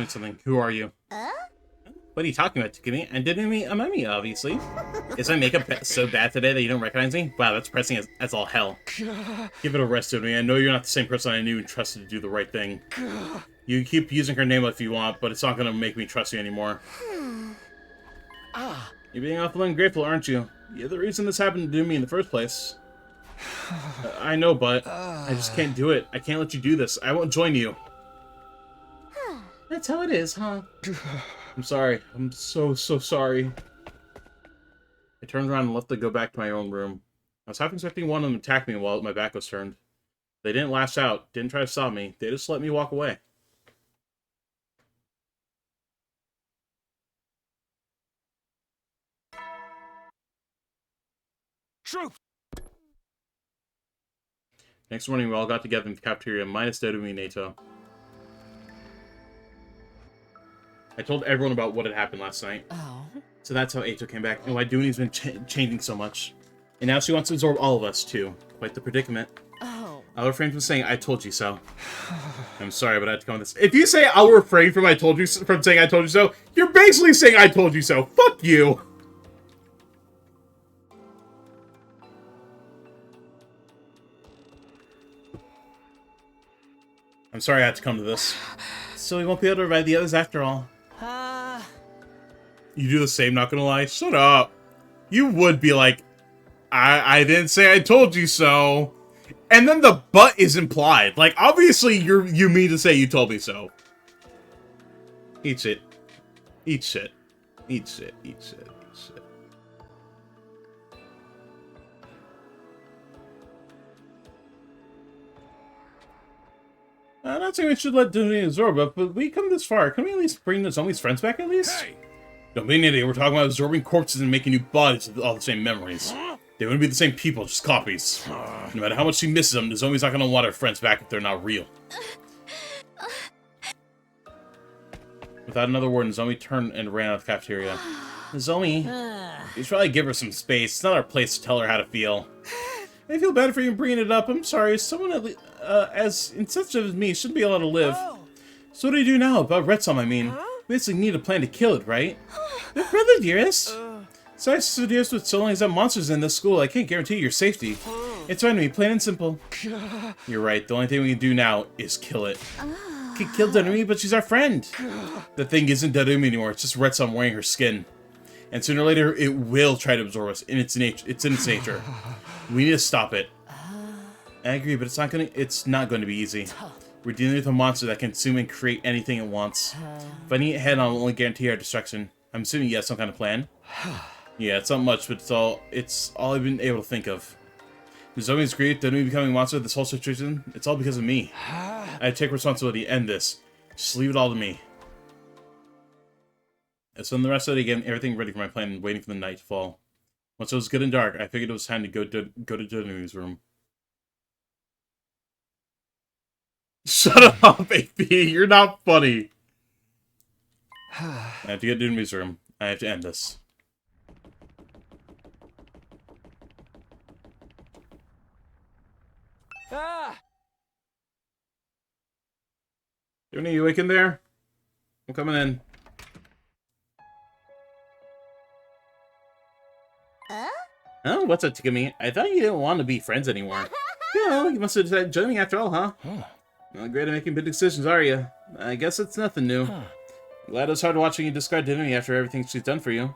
Something. Who are you? What are you talking about, Takumi? And didn't meet a mummy, obviously. Is my makeup so bad today that you don't recognize me? Wow, that's pressing as all hell. Give it a rest, Takumi. I know you're not the same person I knew and trusted to do the right thing. You keep using her name if you want, but it's not gonna make me trust you anymore. You're being awful ungrateful, aren't you? You're the reason this happened to me in the first place. I know, but I just can't do it. I can't let you do this. I won't join you. That's how it is, huh? I'm sorry. I'm so sorry. I turned around and left to go back to my own room. I was half expecting one of them to attack me while my back was turned. They didn't lash out, didn't try to stop me. They just let me walk away. Truth! Next morning, we all got together in the cafeteria, minus Darumi and Ito. I told everyone about what had happened last night. Oh. So that's how Ito came back, and why Duni's been changing so much. And now she wants to absorb all of us, too. Quite the predicament. Oh. I'll refrain from saying, I told you so. I'm sorry, but I had to come with this. If you say, I'll refrain from saying I told you so, you're basically saying I told you so. Fuck you! I'm sorry I had to come to this. So we won't be able to revive the others after all. You do the same, not gonna lie. Shut up. You would be like, I didn't say I told you so. And then the but is implied. Like, obviously you mean to say you told me so. Eat shit. Eat shit. Eat shit. Eat shit. Eat shit. I'm not saying we should let Duni absorb it, but we come this far. Can we at least bring Nozomi's friends back at least? Hey! Don't be an idiot. We're talking about absorbing corpses and making new bodies with all the same memories. They wouldn't be the same people, just copies. No matter how much she misses them, Nozomi's not going to want her friends back if they're not real. Without another word, Nozomi turned and ran out of the cafeteria. Nozomi, you should probably give her some space. It's not our place to tell her how to feel. I feel bad for you bringing it up. I'm sorry. Someone as insensitive as me shouldn't be allowed to live. So what do you do now? About Retsam, I mean. We basically need a plan to kill it, right? But brother, dearest. Sorry, sister dearest, with so long as that monster's in this school, I can't guarantee your safety. It's fine to me, plain and simple. You're right. The only thing we can do now is kill it. We could kill Darumi, but she's our friend. The thing isn't Darumi anymore. It's just Retsam wearing her skin. And sooner or later, it will try to absorb us. It's in its nature. We need to stop it. I agree, but it's not going to be easy. We're dealing with a monster that can consume and create anything it wants. Fighting it head on will only guarantee our destruction. I'm assuming you have some kind of plan. Yeah, it's not much, but it's all I've been able to think of. Nozomi's grief, Dodonmi becoming a monster, this whole situation, it's all because of me. I take responsibility to end this. Just leave it all to me. I spent the rest of the day getting everything ready for my plan and waiting for the night to fall. Once it was good and dark, I figured it was time to go to Dodonmi's room. Shut up, AP! You're not funny! I have to get to Dodonmi's room. I have to end this. Ah! Dodonmi, you awake in there? I'm coming in. Oh, what's up, Takumi? I thought you didn't want to be friends anymore. Yeah, you must have decided to join me after all, huh? Not great at making big decisions, are you? I guess it's nothing new. Glad it was hard watching you discard Dodonmi after everything she's done for you.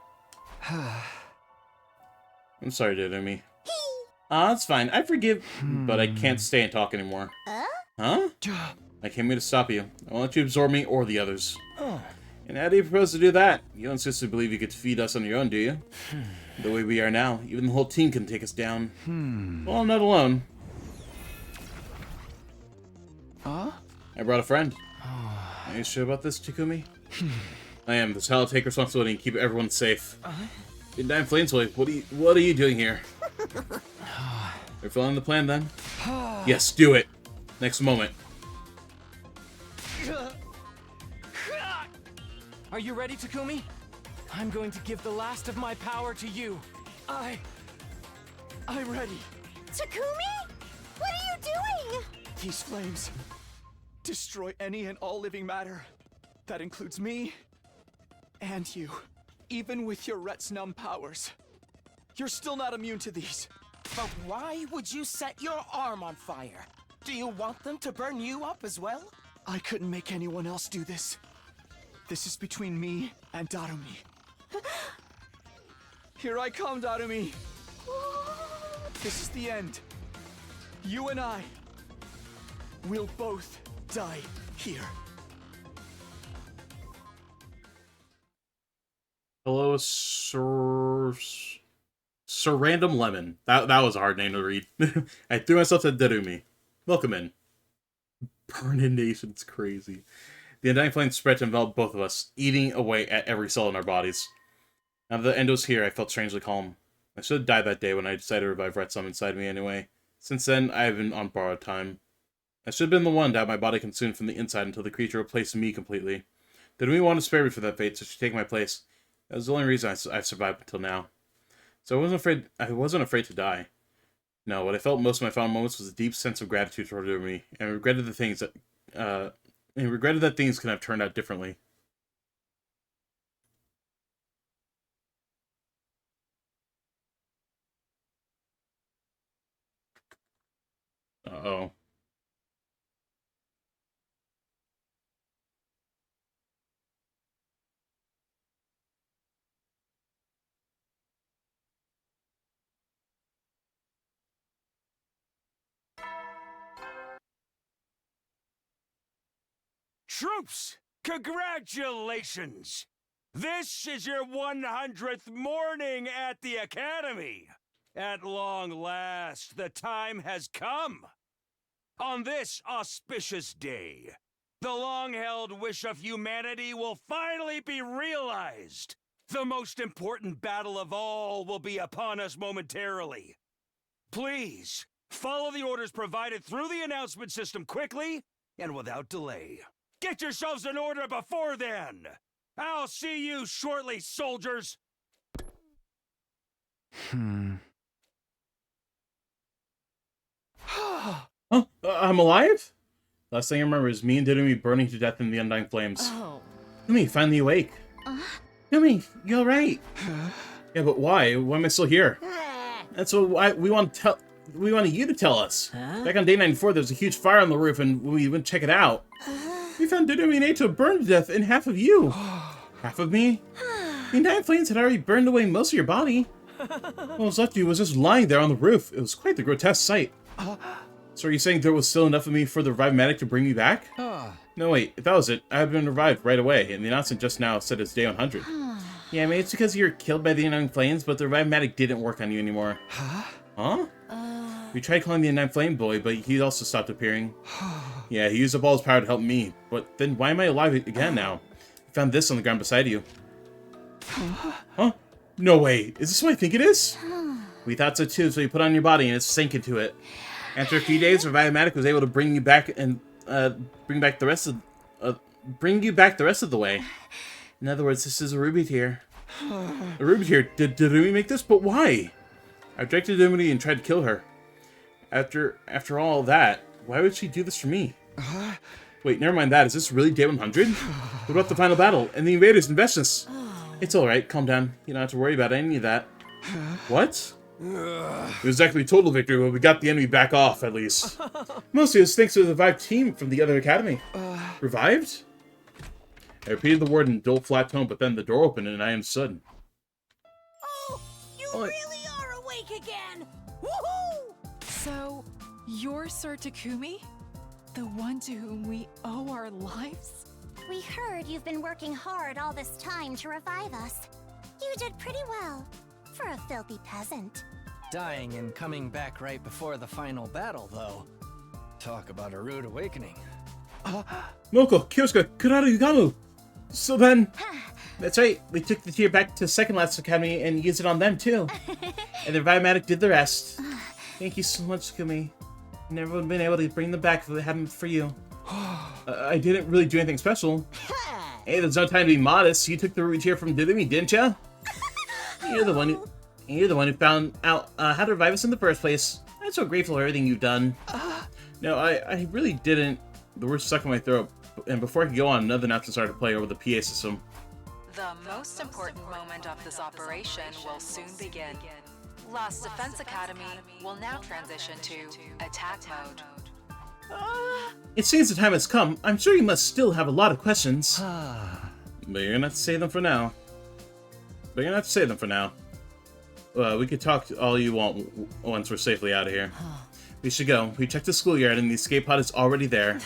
I'm sorry, Dodonmi. It's fine. I forgive, but I can't stay and talk anymore. Huh? I came here to stop you. I won't let you absorb me or the others. And how do you propose to do that? You don't seriously believe you could defeat us on your own, do you? The way we are now, even the whole team can take us down. Well, I'm not alone. Huh? I brought a friend. Are you sure about this, Takumi? I am. That's how I'll take responsibility and keep everyone safe. Undying Flameswave, what are you doing here? You're following the plan, then? Yes, do it. Next moment. Are you ready, Takumi? I'm going to give the last of my power to you. I'm ready. Takumi? What are you doing? These flames destroy any and all living matter. That includes me and you. Even with your Ret's numb powers, you're still not immune to these. But why would you set your arm on fire? Do you want them to burn you up as well? I couldn't make anyone else do this. This is between me and Dodonmi. Here I come, Dodonmi. This is the end. You and I will both die here. Hello, Sir Random Lemon. That was a hard name to read. I threw myself to Dodonmi. Welcome in. Burning Nation's crazy. The Undying Flame spread to envelop both of us, eating away at every cell in our bodies. Now that the end was here, I felt strangely calm. I should have died that day when I decided to revive Ret some inside me anyway. Since then, I have been on borrowed time. I should have been the one to have my body consumed from the inside until the creature replaced me completely. Dodonmi wanted to spare me for that fate, so she take my place. That was the only reason I've survived until now. So I wasn't afraid to die. No, what I felt most of my final moments was a deep sense of gratitude toward Dodonmi, and I regretted that things could have turned out differently. Uh-oh. Troops, congratulations! This is your 100th morning at the Academy! At long last, the time has come! On this auspicious day, the long-held wish of humanity will finally be realized! The most important battle of all will be upon us momentarily. Please, follow the orders provided through the announcement system quickly and without delay. Get yourselves in order before then! I'll see you shortly, soldiers! I'm alive? Last thing I remember is me and Dodonmi burning to death in the Undying Flames. Oh. Dodonmi, finally awake. Dodonmi, you alright? Yeah, but why? Why am I still here? That's what we wanted you to tell us. Back on day 94, there was a huge fire on the roof, and when we went to check it out, we found Dodonmi and Eito burned to death, and half of you. Half of me? The Undying Flames had already burned away most of your body. What was left of you was just lying there on the roof. It was quite the grotesque sight. So are you saying there was still enough of me for the revived medic to bring me back? No, wait. If that was it, I had been revived right away, and the announcement just now said it's day 100. Yeah, I mean, it's because you were killed by the Undying Flames, but the revived medic didn't work on you anymore. Huh? We tried calling the Undying Flame boy, but he also stopped appearing. Yeah, he used up all his power to help me, but then why am I alive again now? I found this on the ground beside you. Huh? No way. Is this what I think it is? We thought so too, so you put it on your body and it sank into it. After a few days, Revived Medic was able to bring you back and bring you back the rest of the way. In other words, this is a ruby tier. A ruby tier? Did we make this? But why? I rejected Dimity and tried to kill her. After all that, why would she do this for me? Wait, never mind that. Is this really day 100? What about the final battle and the invaders and Vestnus? It's alright, calm down. You don't have to worry about any of that. What? It was actually total victory, but we got the enemy back off, at least. Mostly it was thanks to the revived team from the other academy. Revived? I repeated the word in a dull, flat tone, but then the door opened and I understood. Oh, you really are awake again! Woohoo! So, you're Sir Takumi? The one to whom we owe our lives? We heard you've been working hard all this time to revive us. You did pretty well, for a filthy peasant. Dying and coming back right before the final battle, though. Talk about a rude awakening. Moko, Kyosuke, Kurara Yugamu! So then... That's right, we took the tier back to Second Last Academy and used it on them, too. And the Revived Medic did the rest. Thank you so much, Takumi. I never would have been able to bring them back if it hadn't been for you. I didn't really do anything special. Hey, there's no time to be modest. You took the ruby tier from Didumi, didn't ya? You're the one who found out how to revive us in the first place. I'm so grateful for everything you've done. No, I really didn't. The words stuck in my throat, and before I could go on, another announcement started to play over the PA system. The most important moment of this operation will soon begin. Lost Defense Academy will now transition to attack mode. It seems the time has come. I'm sure you must still have a lot of questions. But you're gonna have to save them for now. We could talk all you want once we're safely out of here. We should go. We checked the schoolyard and the escape pod is already there.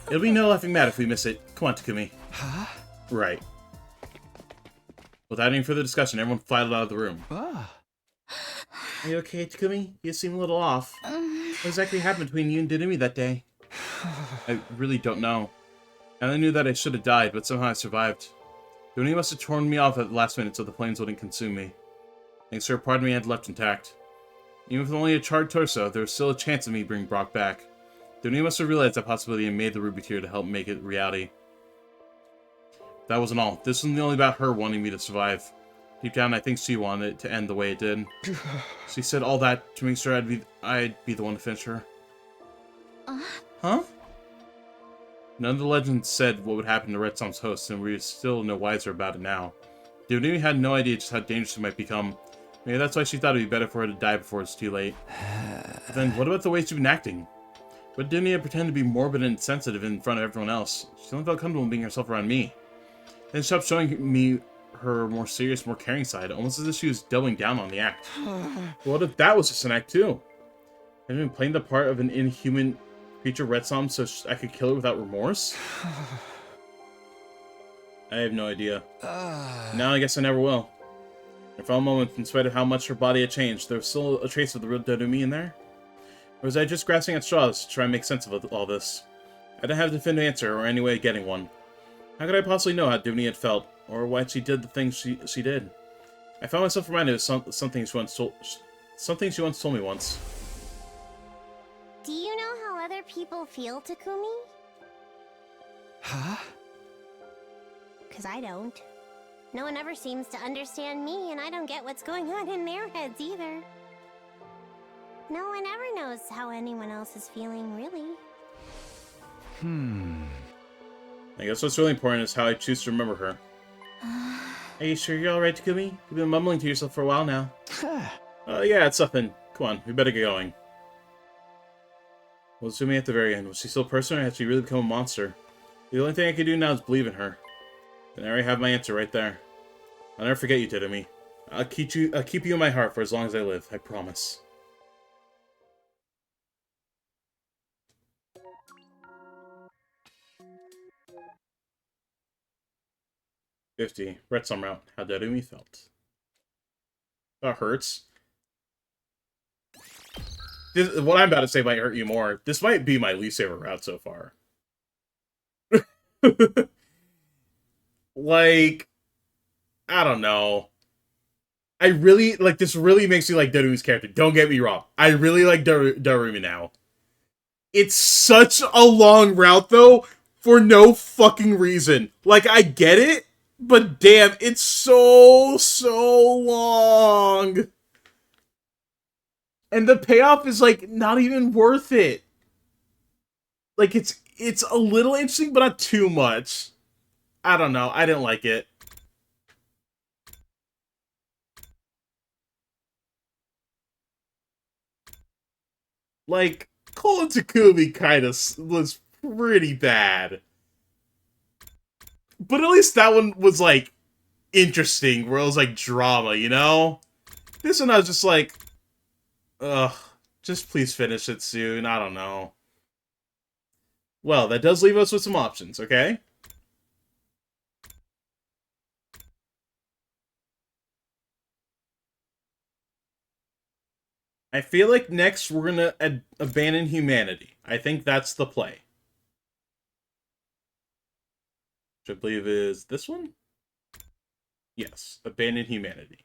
It'll be no laughing matter if we miss it. Come on, Takumi. Right. Without any further discussion, everyone filed out of the room. Are you okay, Takumi? You seem a little off. What exactly happened between you and Didumi that day? I really don't know. And I knew that I should have died, but somehow I survived. Didumi must have torn me off at the last minute so the flames wouldn't consume me. Thanks to her, part of me had left intact. Even with only a charred torso, there was still a chance of me bringing Brock back. Didumi must have realized that possibility and made the ruby tier to help make it reality. That wasn't all. This wasn't only about her wanting me to survive. Deep down, I think she wanted it to end the way it did. She said all that to make sure I'd be the one to finish her. Huh? None of the legends said what would happen to Red Storm's hosts, and we're still no wiser about it now. Didumi had no idea just how dangerous it might become. Maybe that's why she thought it'd be better for her to die before it's too late. But then, what about the way she'd been acting? But didn't Didumi pretend to be morbid and sensitive in front of everyone else? She only felt comfortable being herself around me. Then she stopped showing me her more serious, more caring side, almost as if she was doubling down on the act. What if that was just an act too? Had I been playing the part of an inhuman creature Red Storm so I could kill her without remorse? I have no idea. Now I guess I never will. And for a moment, in spite of how much her body had changed, there was still a trace of the real Didumi in there? Or was I just grasping at straws to try and make sense of all this? I didn't have a definitive answer or any way of getting one. How could I possibly know how Didumi had felt, or why she did the things she did? I found myself reminded of something she once told me once. Do you know how other people feel, Takumi? Huh? Because I don't. No one ever seems to understand me, and I don't get what's going on in their heads either. No one ever knows how anyone else is feeling, really. I guess what's really important is how I choose to remember her. Are you sure you're alright, Takumi? You've been mumbling to yourself for a while now. Yeah, it's nothing. Come on, we better get going. Was Didumi at the very end? Was she still a person, or had she really become a monster? The only thing I can do now is believe in her. And I already have my answer right there. I'll never forget you, Didumi. I'll keep you in my heart for as long as I live, I promise. $50. Red Summer out. How Darumi felt. That hurts. What I'm about to say might hurt you more. This might be my least favorite route so far. Like, I don't know. I really, like, this really makes me like Darumi's character. Don't get me wrong. I really like Darumi now. It's such a long route, though, for no fucking reason. Like, I get it, but damn, it's so long. And the payoff is, like, not even worth it. Like, it's a little interesting, but not too much. I don't know. I didn't like it. Like, Cole and Takumi kind of was pretty bad. But at least that one was, like, interesting, where it was, like, drama, you know? This one I was just like, ugh, just please finish it soon. I don't know. Well, that does leave us with some options, okay? I feel like next we're gonna abandon humanity. I think that's the play. Which I believe is this one? Yes, abandon humanity.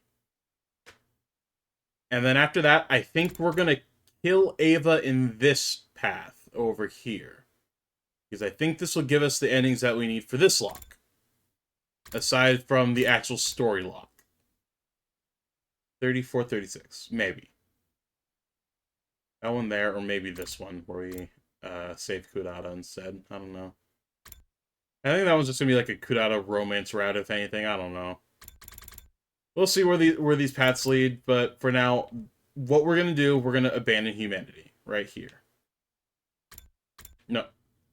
And then after that, I think we're gonna kill Ava in this path over here. Because I think this will give us the endings that we need for this lock. Aside from the actual story lock. 34, 36. Maybe. That one there, or maybe this one, where we save Kudata instead. I don't know. I think that one's just gonna be like a Kudata romance route, if anything. I don't know. We'll see where these paths lead, but for now, what we're gonna do, we're gonna abandon humanity right here. No,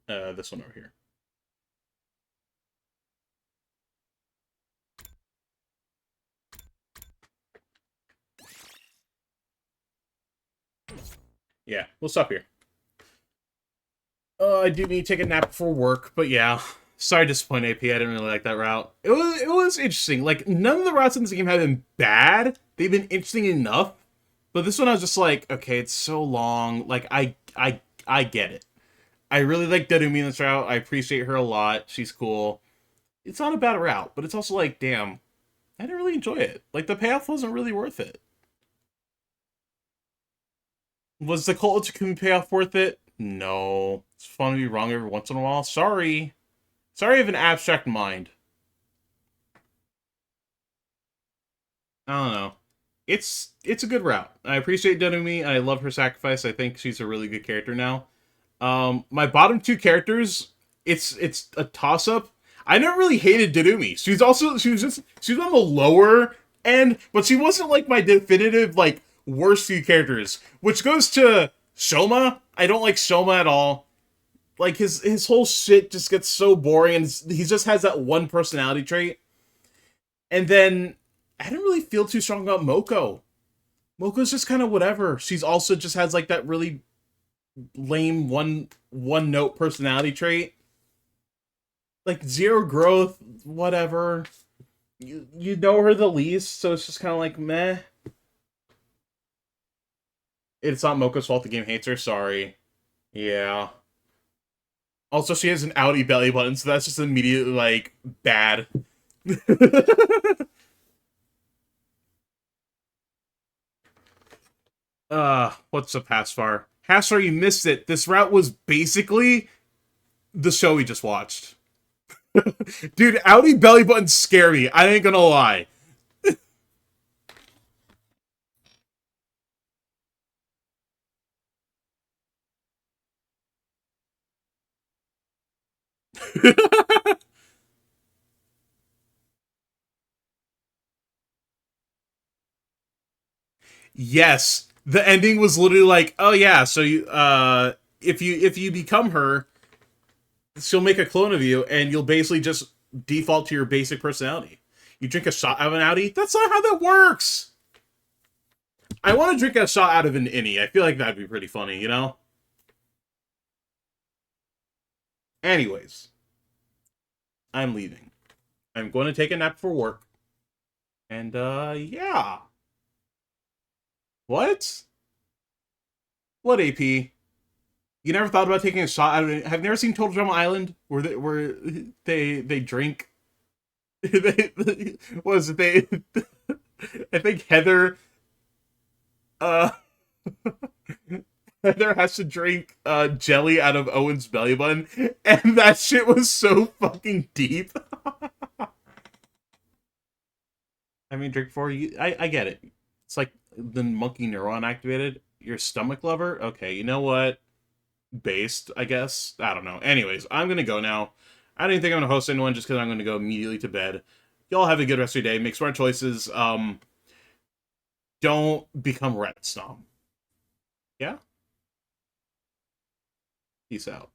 this one over here. Yeah, we'll stop here. I do need to take a nap before work, but yeah. Sorry to disappoint AP, I didn't really like that route. It was interesting. Like, none of the routes in this game have been bad. They've been interesting enough. But this one I was just like, okay, it's so long. Like, I get it. I really like Darumi in this route. I appreciate her a lot. She's cool. It's not a bad route, but it's also like, damn, I didn't really enjoy it. Like, the payoff wasn't really worth it. Was the Cult of Takumi payoff worth it? No. It's fun to be wrong every once in a while. Sorry. Sorry I have an abstract mind. I don't know. It's a good route. I appreciate Darumi. I love her sacrifice. I think she's a really good character now. My bottom two characters, it's a toss-up. I never really hated Darumi. She was on the lower end, but she wasn't like my definitive like worst few characters. Which goes to Shoma. I don't like Shoma at all. Like, his whole shit just gets so boring, and he just has that one personality trait. And then, I didn't really feel too strong about Moko. Moko's just kind of whatever. She's also just has, like, that really lame one-note personality trait. Like, zero growth, whatever. You know her the least, so it's just kind of like, meh. It's not Moko's fault the game hates her, sorry. Yeah. Also, she has an outie belly button, so that's just immediately, like, bad. What's up, Hasfar? Hasfar, you missed it. This route was basically the show we just watched. Dude, outie belly buttons scare me. I ain't gonna lie. Yes, the ending was literally like, oh yeah, so you if you become her, she'll make a clone of you, and you'll basically just default to your basic personality. You drink a shot out of an outie? That's not how that works! I want to drink a shot out of an innie. I feel like that'd be pretty funny, you know? Anyways, I'm leaving. I'm going to take a nap for work. And, yeah. What? What, AP? You never thought about taking a shot? Have you never seen Total Drama Island? Where they drink... what is it? I think Heather... Heather has to drink jelly out of Owen's belly button, and that shit was so fucking deep. I mean, drink for you. I get it. It's like the monkey neuron activated. Your stomach lover? Okay, you know what? Based, I guess. I don't know. Anyways, I'm gonna go now. I don't even think I'm gonna host anyone just because I'm gonna go immediately to bed. Y'all have a good rest of your day. Make smart choices. Don't become rat snob. Yeah? Peace out.